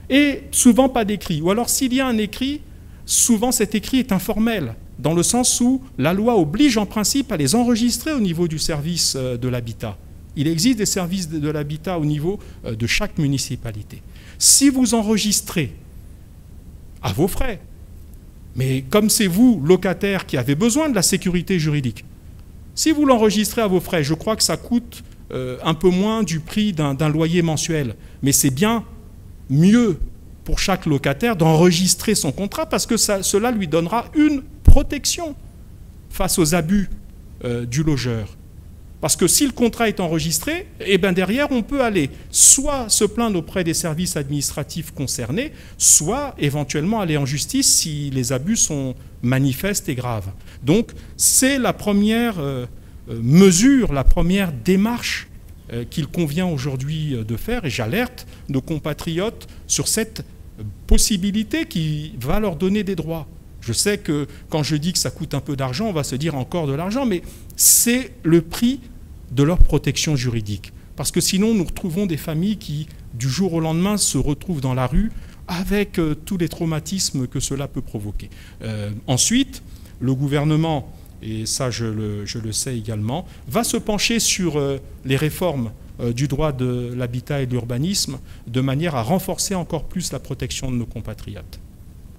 et souvent pas d'écrit. Ou alors, s'il y a un écrit, souvent cet écrit est informel, dans le sens où la loi oblige en principe à les enregistrer au niveau du service de l'habitat. Il existe des services de l'habitat au niveau de chaque municipalité. Si vous enregistrez à vos frais, mais comme c'est vous, locataire, qui avez besoin de la sécurité juridique, si vous l'enregistrez à vos frais, je crois que ça coûte un peu moins du prix d'un loyer mensuel, mais c'est bien mieux pour chaque locataire d'enregistrer son contrat parce que cela lui donnera une protection face aux abus du logeur. Parce que si le contrat est enregistré, eh bien derrière, on peut aller soit se plaindre auprès des services administratifs concernés, soit éventuellement aller en justice si les abus sont manifestes et graves. Donc, c'est la première mesure, la première démarche qu'il convient aujourd'hui de faire, et j'alerte nos compatriotes sur cette possibilité qui va leur donner des droits. Je sais que quand je dis que ça coûte un peu d'argent, on va se dire encore de l'argent, mais c'est le prix de leur protection juridique. Parce que sinon, nous retrouvons des familles qui, du jour au lendemain, se retrouvent dans la rue avec tous les traumatismes que cela peut provoquer. Ensuite, le gouvernement, et ça je le sais également, va se pencher sur les réformes du droit de l'habitat et de l'urbanisme, de manière à renforcer encore plus la protection de nos compatriotes.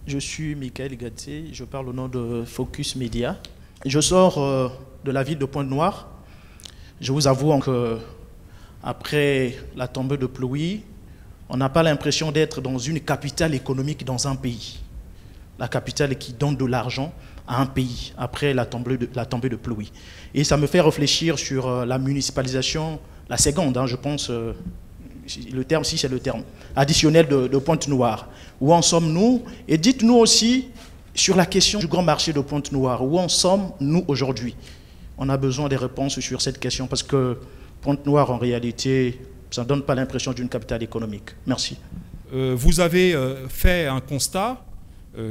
Je suis Michael Gatsé, je parle au nom de Focus Média. Je sors de la ville de Pointe-Noire. Je vous avoue qu'après la tombée de pluie, on n'a pas l'impression d'être dans une capitale économique dans un pays. La capitale qui donne de l'argent à un pays après la tombée de pluie. Et ça me fait réfléchir sur la municipalisation, la seconde, je pense, le terme, si c'est le terme, additionnel de Pointe-Noire. Où en sommes-nous? Et dites-nous aussi sur la question du grand marché de Pointe-Noire, où en sommes-nous aujourd'hui? On a besoin des réponses sur cette question parce que Pointe-Noire, en réalité, ça ne donne pas l'impression d'une capitale économique. Merci. Vous avez fait un constat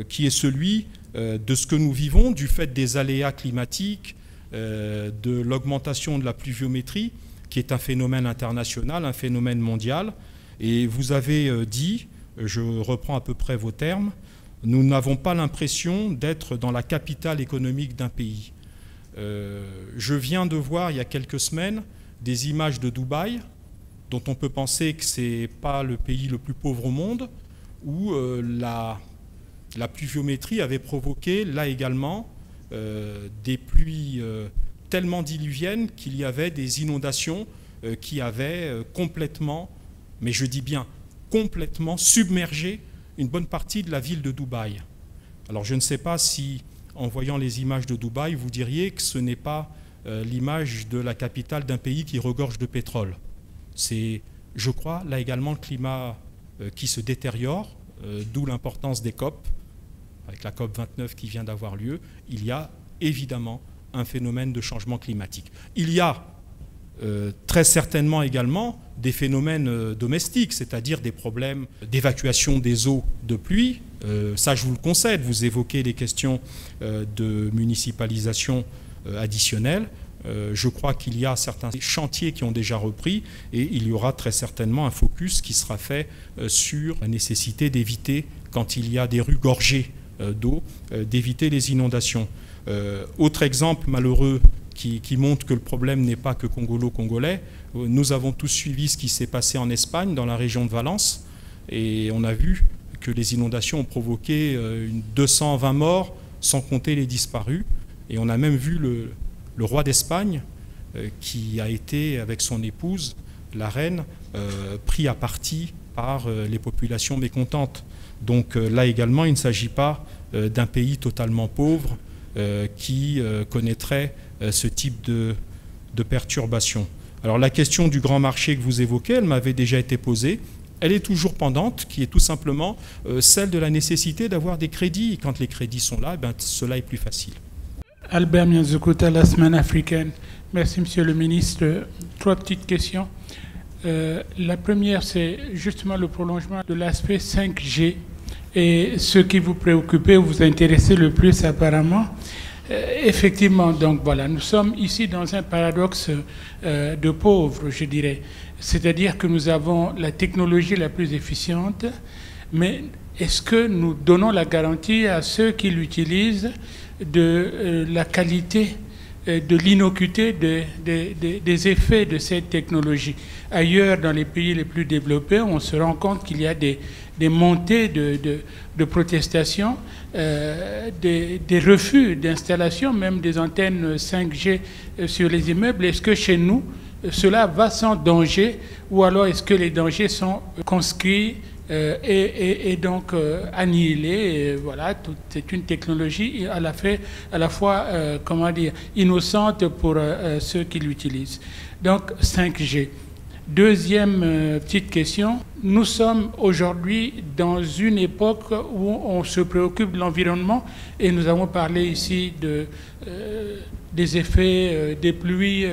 qui est celui de ce que nous vivons, du fait des aléas climatiques, de l'augmentation de la pluviométrie, qui est un phénomène international, un phénomène mondial. Et vous avez dit, je reprends à peu près vos termes, nous n'avons pas l'impression d'être dans la capitale économique d'un pays. Je viens de voir il y a quelques semaines des images de Dubaï, dont on peut penser que ce n'est pas le pays le plus pauvre au monde, où la pluviométrie avait provoqué, là également, des pluies tellement diluviennes qu'il y avait des inondations qui avaient complètement, mais je dis bien complètement, submergé une bonne partie de la ville de Dubaï. Alors je ne sais pas si, en voyant les images de Dubaï, vous diriez que ce n'est pas l'image de la capitale d'un pays qui regorge de pétrole. C'est, je crois, là également le climat qui se détériore, d'où l'importance des COP. Avec la COP 29 qui vient d'avoir lieu, il y a évidemment un phénomène de changement climatique. Il y a très certainement également des phénomènes domestiques, c'est-à-dire des problèmes d'évacuation des eaux de pluie. Ça, je vous le concède, vous évoquez les questions de municipalisation additionnelle. Je crois qu'il y a certains chantiers qui ont déjà repris et il y aura très certainement un focus qui sera fait sur la nécessité d'éviter, quand il y a des rues gorgées d'eau, d'éviter les inondations. Autre exemple malheureux qui montre que le problème n'est pas que congolo-congolais, nous avons tous suivi ce qui s'est passé en Espagne, dans la région de Valence, et on a vu que les inondations ont provoqué 220 morts, sans compter les disparus, et on a même vu le roi d'Espagne, qui a été, avec son épouse, la reine, pris à partie par les populations mécontentes. Donc là également, il ne s'agit pas d'un pays totalement pauvre qui connaîtrait ce type de perturbation. Alors la question du grand marché que vous évoquez, elle m'avait déjà été posée. Elle est toujours pendante, qui est tout simplement celle de la nécessité d'avoir des crédits. Et quand les crédits sont là, cela est plus facile. Albert Mianzokota, la semaine africaine. Merci, Monsieur le ministre. 3 petites questions. La première, c'est justement le prolongement de l'aspect 5G. Et ce qui vous préoccupe, vous intéressez le plus apparemment. Effectivement, donc voilà, nous sommes ici dans un paradoxe de pauvres, je dirais. C'est-à-dire que nous avons la technologie la plus efficiente, mais est-ce que nous donnons la garantie à ceux qui l'utilisent de la qualité, de l'innocuité des effets de cette technologie? Ailleurs, dans les pays les plus développés, on se rend compte qu'il y a des montées de protestations, des refus d'installation, même des antennes 5G sur les immeubles. Est-ce que chez nous, cela va sans danger, ou alors est-ce que les dangers sont conscrits et donc annihilés? Voilà, c'est une technologie à la fois comment dire, innocente pour ceux qui l'utilisent. Donc 5G. Deuxième petite question, nous sommes aujourd'hui dans une époque où on se préoccupe de l'environnement et nous avons parlé ici des effets des pluies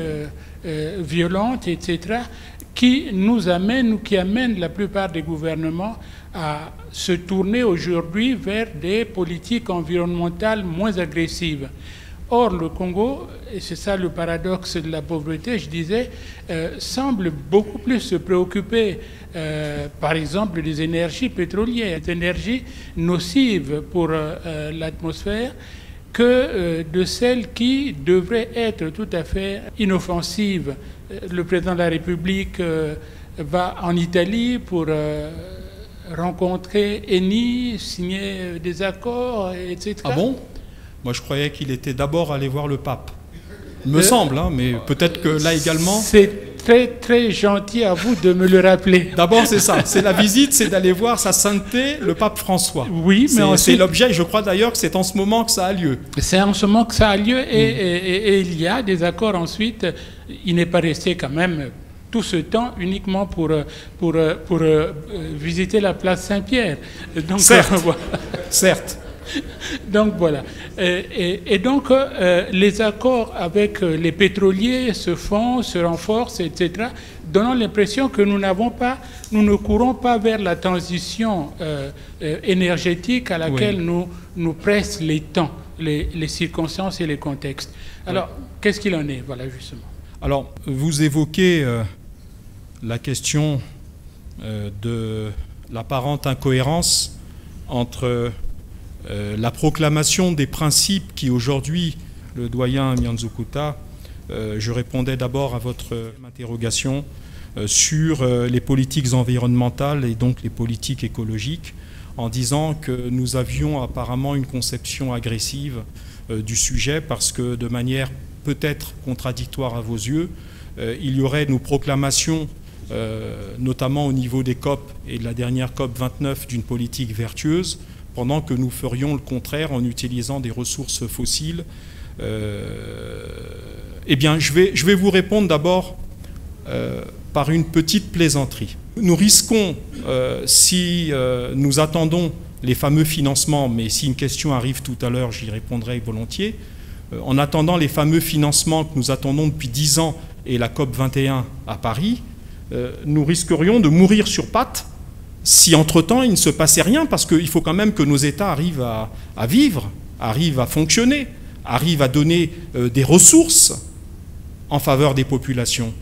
violentes, etc., qui nous amènent ou qui amènent la plupart des gouvernements à se tourner aujourd'hui vers des politiques environnementales moins agressives. Or, le Congo, et c'est ça le paradoxe de la pauvreté, je disais, semble beaucoup plus se préoccuper, par exemple, des énergies pétrolières, des énergies nocives pour l'atmosphère, que de celles qui devraient être tout à fait inoffensives. Le président de la République va en Italie pour rencontrer Eni, signer des accords, etc. Ah bon? Moi, je croyais qu'il était d'abord allé voir le pape. Il me semble, hein, mais peut-être que là également... C'est très, très gentil à vous de me le rappeler. D'abord, c'est ça. C'est la visite, c'est d'aller voir sa sainteté, le pape François. Oui, mais ensuite... C'est l'objet, je crois d'ailleurs que c'est en ce moment que ça a lieu. C'est en ce moment que ça a lieu et il y a des accords ensuite. Il n'est pas resté quand même tout ce temps uniquement pour visiter la place Saint-Pierre. Donc, certes, voilà. Certes. Donc voilà. Et donc les accords avec les pétroliers se font, se renforcent, etc., donnant l'impression que nous ne courons pas vers la transition énergétique à laquelle nous pressent les temps, les circonstances et les contextes. Alors, qu'est-ce qu'il en est? Voilà, justement. Alors, vous évoquez la question de l'apparente incohérence entre la proclamation des principes qui aujourd'hui, le doyen Mianzokuta, je répondais d'abord à votre interrogation sur les politiques environnementales et donc les politiques écologiques, en disant que nous avions apparemment une conception agressive du sujet parce que de manière peut-être contradictoire à vos yeux, il y aurait nos proclamations, notamment au niveau des COP et de la dernière COP 29, d'une politique vertueuse, pendant que nous ferions le contraire en utilisant des ressources fossiles. Eh bien, je vais vous répondre d'abord par une petite plaisanterie. Nous risquons, si nous attendons les fameux financements, mais si une question arrive tout à l'heure, j'y répondrai volontiers, en attendant les fameux financements que nous attendons depuis 10 ans et la COP 21 à Paris, nous risquerions de mourir sur pattes si entre-temps il ne se passait rien, parce qu'il faut quand même que nos États arrivent à vivre, arrivent à fonctionner, arrivent à donner des ressources en faveur des populations.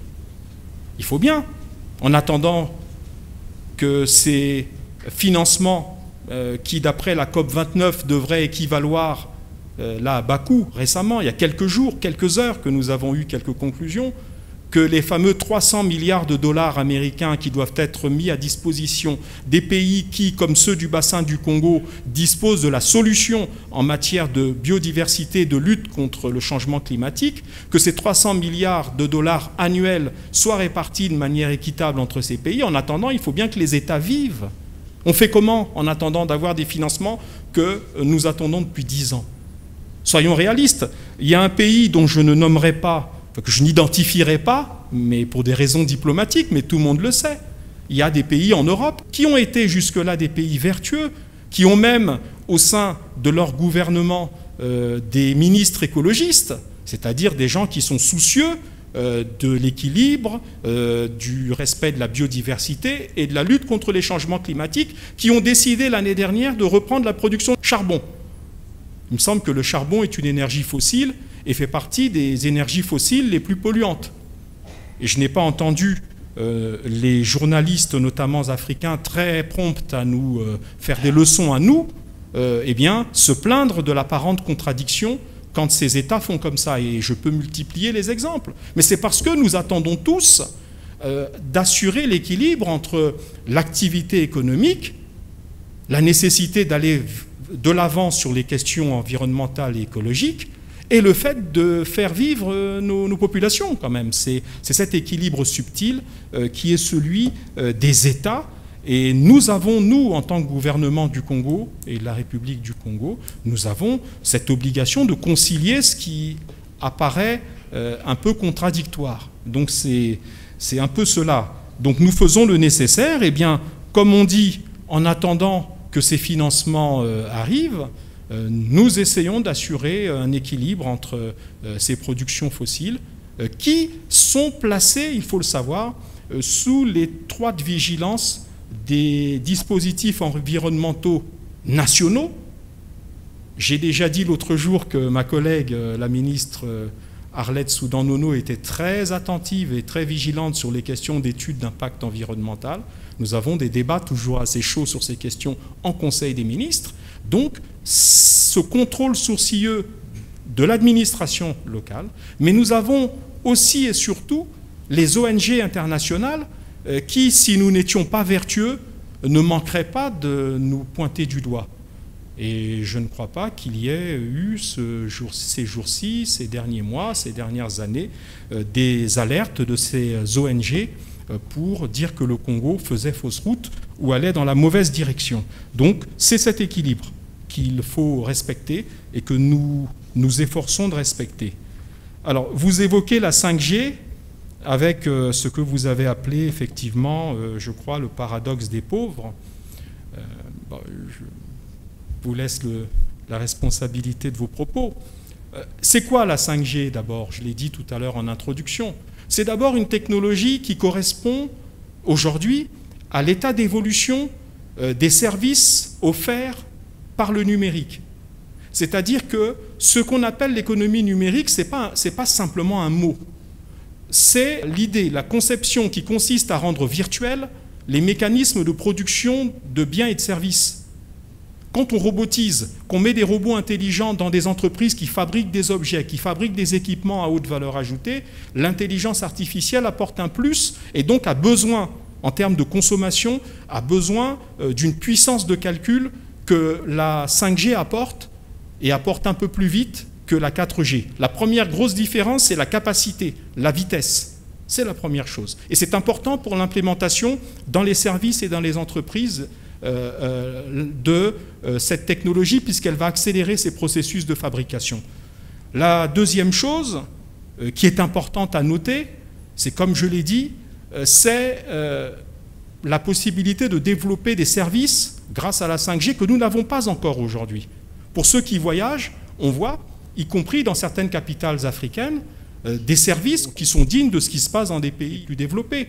Il faut bien, en attendant que ces financements qui, d'après la COP 29, devraient équivaloir, là à Bakou, récemment, il y a quelques jours, quelques heures que nous avons eu quelques conclusions, que les fameux 300 milliards de dollars américains qui doivent être mis à disposition des pays qui, comme ceux du bassin du Congo, disposent de la solution en matière de biodiversité, de lutte contre le changement climatique, que ces 300 milliards de dollars annuels soient répartis de manière équitable entre ces pays. En attendant, il faut bien que les États vivent. On fait comment en attendant d'avoir des financements que nous attendons depuis 10 ans? Soyons réalistes. Il y a un pays dont je ne nommerai pas, que je n'identifierai pas, mais pour des raisons diplomatiques, mais tout le monde le sait. Il y a des pays en Europe qui ont été jusque-là des pays vertueux, qui ont même au sein de leur gouvernement des ministres écologistes, c'est-à-dire des gens qui sont soucieux de l'équilibre, du respect de la biodiversité et de la lutte contre les changements climatiques, qui ont décidé l'année dernière de reprendre la production de charbon. Il me semble que le charbon est une énergie fossile et fait partie des énergies fossiles les plus polluantes. Et je n'ai pas entendu les journalistes, notamment africains, très prompts à nous faire des leçons à nous, eh bien, se plaindre de l'apparente contradiction quand ces États font comme ça. Et je peux multiplier les exemples. Mais c'est parce que nous attendons tous d'assurer l'équilibre entre l'activité économique, la nécessité d'aller de l'avant sur les questions environnementales et écologiques, et le fait de faire vivre nos populations quand même. C'est cet équilibre subtil qui est celui des États. Et nous avons, nous, en tant que gouvernement du Congo et de la République du Congo, nous avons cette obligation de concilier ce qui apparaît un peu contradictoire. Donc c'est un peu cela. Donc nous faisons le nécessaire. Et bien, comme on dit, en attendant que ces financements arrivent, nous essayons d'assurer un équilibre entre ces productions fossiles qui sont placées, il faut le savoir, sous l'étroite vigilance des dispositifs environnementaux nationaux. J'ai déjà dit l'autre jour que ma collègue, la ministre Arlette Soudan-Nono était très attentive et très vigilante sur les questions d'études d'impact environnemental. Nous avons des débats toujours assez chauds sur ces questions en Conseil des ministres. Donc, ce contrôle sourcilleux de l'administration locale, mais nous avons aussi et surtout les ONG internationales qui, si nous n'étions pas vertueux, ne manqueraient pas de nous pointer du doigt. Et je ne crois pas qu'il y ait eu ces jours-ci, ces derniers mois, ces dernières années, des alertes de ces ONG pour dire que le Congo faisait fausse route ou allait dans la mauvaise direction. Donc c'est cet équilibre qu'il faut respecter et que nous nous efforçons de respecter. Alors, vous évoquez la 5G avec ce que vous avez appelé effectivement, je crois, le paradoxe des pauvres. Je vous laisse la responsabilité de vos propos. C'est quoi la 5G d'abord? Je l'ai dit tout à l'heure en introduction. C'est d'abord une technologie qui correspond aujourd'hui à l'état d'évolution des services offerts par le numérique. C'est-à-dire que ce qu'on appelle l'économie numérique, ce n'est pas simplement un mot. C'est l'idée, la conception qui consiste à rendre virtuels les mécanismes de production de biens et de services. Quand on robotise, qu'on met des robots intelligents dans des entreprises qui fabriquent des objets, qui fabriquent des équipements à haute valeur ajoutée, l'intelligence artificielle apporte un plus et donc a besoin, en termes de consommation, a besoin d'une puissance de calcul que la 5G apporte et apporte un peu plus vite que la 4G. La première grosse différence, c'est la capacité, la vitesse. C'est la première chose. Et c'est important pour l'implémentation dans les services et dans les entreprises de cette technologie, puisqu'elle va accélérer ces processus de fabrication. La deuxième chose qui est importante à noter, c'est, comme je l'ai dit, c'est la possibilité de développer des services grâce à la 5G que nous n'avons pas encore aujourd'hui. Pour ceux qui voyagent, on voit, y compris dans certaines capitales africaines, des services qui sont dignes de ce qui se passe dans des pays plus développés.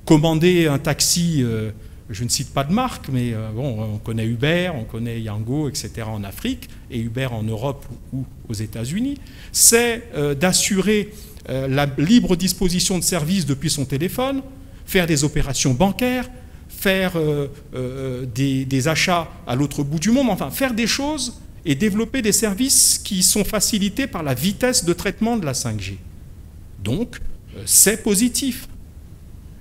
Commander un taxi, je ne cite pas de marque, mais bon, on connaît Uber, on connaît Yango, etc. en Afrique, et Uber en Europe ou aux États-Unis, c'est d'assurer la libre disposition de services depuis son téléphone, faire des opérations bancaires, faire des achats à l'autre bout du monde, enfin faire des choses et développer des services qui sont facilités par la vitesse de traitement de la 5G. Donc, c'est positif.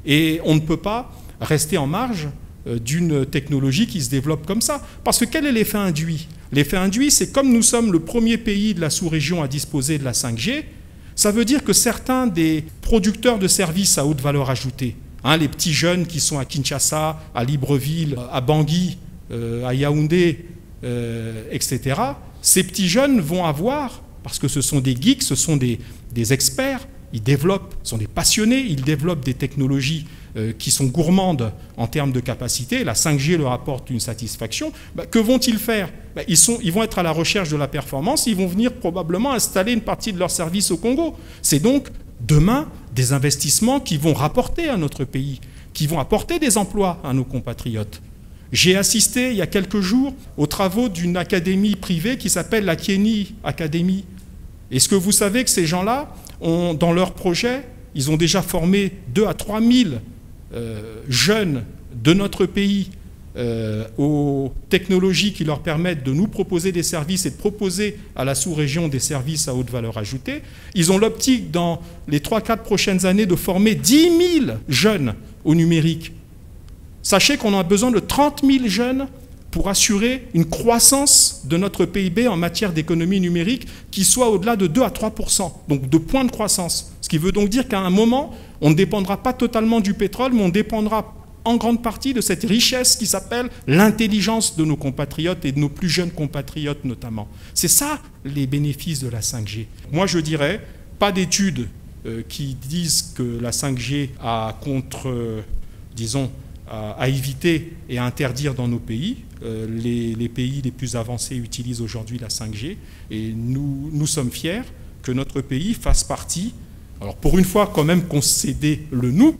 Et on ne peut pas rester en marge d'une technologie qui se développe comme ça. Parce que quel est l'effet induit? L'effet induit, c'est comme nous sommes le premier pays de la sous-région à disposer de la 5G, ça veut dire que certains des producteurs de services à haute valeur ajoutée, les petits jeunes qui sont à Kinshasa, à Libreville, à Bangui, à Yaoundé, etc., ces petits jeunes vont avoir, parce que ce sont des geeks, ce sont des experts, ils développent, sont des passionnés, ils développent des technologies qui sont gourmandes en termes de capacité, la 5G leur apporte une satisfaction. Que vont-ils faire? Ils vont être à la recherche de la performance, ils vont venir probablement installer une partie de leurs services au Congo. C'est donc demain des investissements qui vont rapporter à notre pays, qui vont apporter des emplois à nos compatriotes. J'ai assisté il y a quelques jours aux travaux d'une académie privée qui s'appelle la Kenny Academy. Est-ce que vous savez que ces gens-là, dans leur projet, ils ont déjà formé 2 à 3 000 jeunes de notre pays aux technologies qui leur permettent de nous proposer des services et de proposer à la sous-région des services à haute valeur ajoutée. Ils ont l'optique, dans les 3-4 prochaines années, de former 10 000 jeunes au numérique. Sachez qu'on a besoin de 30 000 jeunes pour assurer une croissance de notre PIB en matière d'économie numérique qui soit au-delà de 2 à 3%, donc de points de croissance. Ce qui veut donc dire qu'à un moment, on ne dépendra pas totalement du pétrole, mais on dépendra en grande partie de cette richesse qui s'appelle l'intelligence de nos compatriotes et de nos plus jeunes compatriotes notamment. C'est ça les bénéfices de la 5G. Moi je dirais, pas d'études qui disent que la 5G a à éviter et à interdire dans nos pays. Les pays les plus avancés utilisent aujourd'hui la 5G et nous sommes fiers que notre pays fasse partie, alors pour une fois quand même concéder le nous,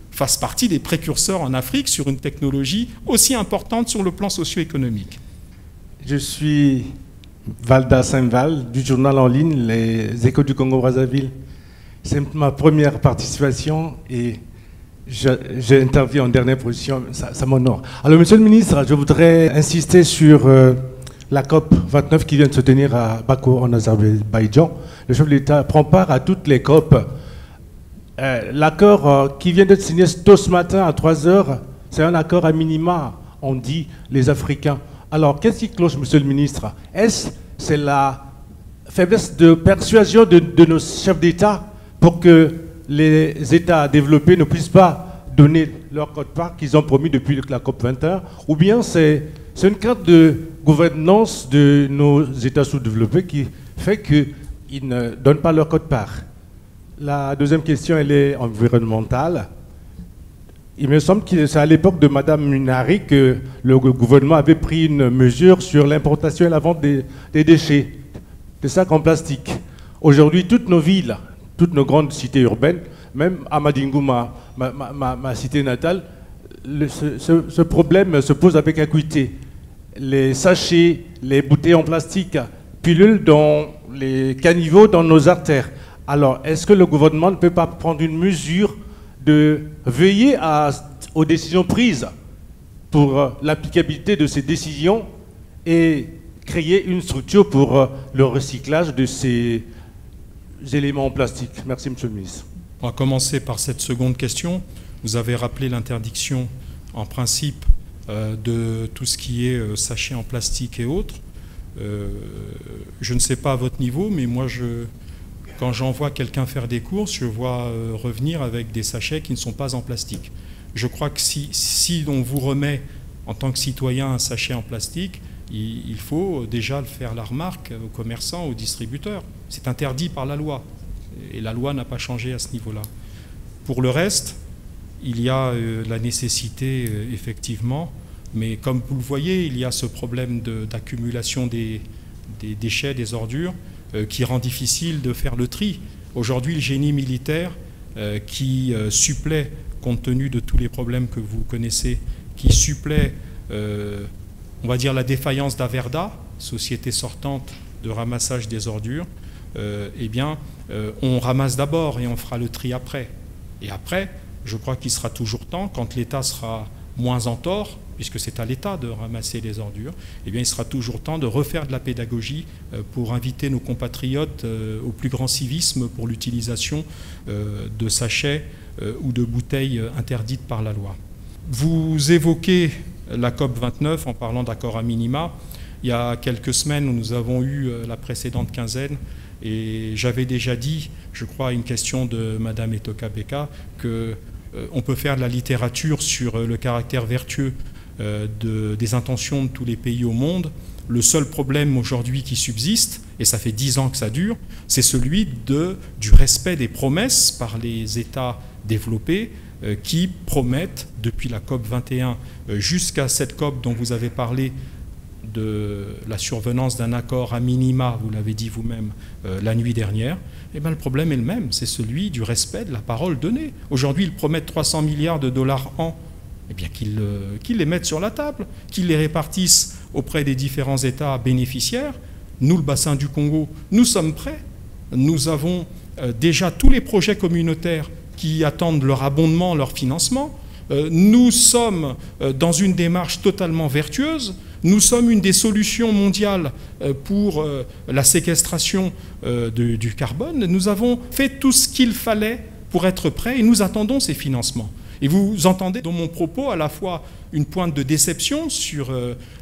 fasse partie des précurseurs en Afrique sur une technologie aussi importante sur le plan socio-économique. Je suis Valda Saint-Val, du journal en ligne Les Échos du Congo-Brazzaville. C'est ma première participation et j'ai interviewé en dernière position, ça m'honore. Alors, Monsieur le Ministre, je voudrais insister sur la COP 29 qui vient de se tenir à Bakou, en Azerbaïdjan. Le chef de l'État prend part à toutes les COP. L'accord qui vient d'être signé tôt ce matin à 3 heures, c'est un accord à minima, on dit les Africains. Alors, qu'est-ce qui cloche, Monsieur le Ministre? C'est la faiblesse de persuasion de nos chefs d'État pour que les États développés ne puissent pas donner leur quote-part qu'ils ont promis depuis la COP 21, ou bien c'est une crainte de gouvernance de nos États sous-développés qui fait qu'ils ne donnent pas leur quote-part. La deuxième question, elle est environnementale. Il me semble que c'est à l'époque de Mme Munari que le gouvernement avait pris une mesure sur l'importation et la vente des déchets, des sacs en plastique. Aujourd'hui, toutes nos villes, toutes nos grandes cités urbaines, même à Madingou, ma cité natale, ce problème se pose avec acuité. Les sachets, les bouteilles en plastique pullulent dans les caniveaux, dans nos artères. Alors, est-ce que le gouvernement ne peut pas prendre une mesure de veiller aux décisions prises pour l'applicabilité de ces décisions et créer une structure pour le recyclage de ces éléments en plastique? Merci, Monsieur le Ministre. On va commencer par cette seconde question. Vous avez rappelé l'interdiction en principe de tout ce qui est sachets en plastique et autres. Je ne sais pas à votre niveau, mais moi, quand j'envoie quelqu'un faire des courses, je vois revenir avec des sachets qui ne sont pas en plastique. Je crois que si on vous remet en tant que citoyen un sachet en plastique, il faut déjà faire la remarque aux commerçants, aux distributeurs. C'est interdit par la loi. Et la loi n'a pas changé à ce niveau-là. Pour le reste, il y a la nécessité, effectivement, mais comme vous le voyez, il y a ce problème d'accumulation des déchets, des ordures, qui rend difficile de faire le tri. Aujourd'hui, le génie militaire qui supplée, compte tenu de tous les problèmes que vous connaissez, qui supplée, on va dire, la défaillance d'Averda, société sortante de ramassage des ordures, eh bien, on ramasse d'abord et on fera le tri après. Et après, je crois qu'il sera toujours temps, quand l'État sera moins en tort, puisque c'est à l'État de ramasser les ordures, eh bien, il sera toujours temps de refaire de la pédagogie pour inviter nos compatriotes au plus grand civisme pour l'utilisation de sachets ou de bouteilles interdites par la loi. Vous évoquez la COP 29 en parlant d'accord à minima. Il y a quelques semaines, nous avons eu la précédente quinzaine, et j'avais déjà dit, je crois, à une question de Mme Etoka Beka, qu'on peut faire de la littérature sur le caractère vertueux des intentions de tous les pays au monde. Le seul problème aujourd'hui qui subsiste, et ça fait 10 ans que ça dure, c'est celui du respect des promesses par les États développés qui promettent, depuis la COP 21 jusqu'à cette COP dont vous avez parlé, de la survenance d'un accord à minima, vous l'avez dit vous-même la nuit dernière, eh bien, le problème est le même, c'est celui du respect de la parole donnée. Aujourd'hui, ils promettent 300 milliards de dollars an, eh bien qu'ils les mettent sur la table, qu'ils les répartissent auprès des différents États bénéficiaires. Nous, le bassin du Congo, nous sommes prêts. Nous avons déjà tous les projets communautaires qui attendent leur abondement, leur financement. Nous sommes dans une démarche totalement vertueuse. Nous sommes une des solutions mondiales pour la séquestration du carbone. Nous avons fait tout ce qu'il fallait pour être prêts et nous attendons ces financements. Et vous entendez dans mon propos à la fois une pointe de déception sur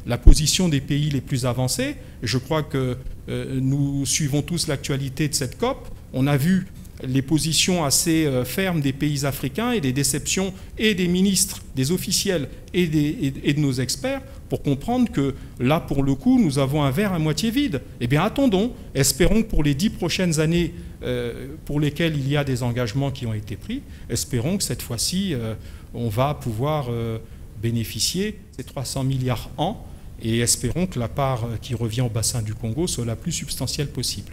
la position des pays les plus avancés. Je crois que nous suivons tous l'actualité de cette COP. On a vu les positions assez fermes des pays africains et des déceptions et des ministres, des officiels et de nos experts pour comprendre que là, pour le coup, nous avons un verre à moitié vide. Eh bien, attendons, espérons que pour les 10 prochaines années pour lesquelles il y a des engagements qui ont été pris, espérons que cette fois-ci, on va pouvoir bénéficier de ces 300 milliards an et espérons que la part qui revient au bassin du Congo soit la plus substantielle possible.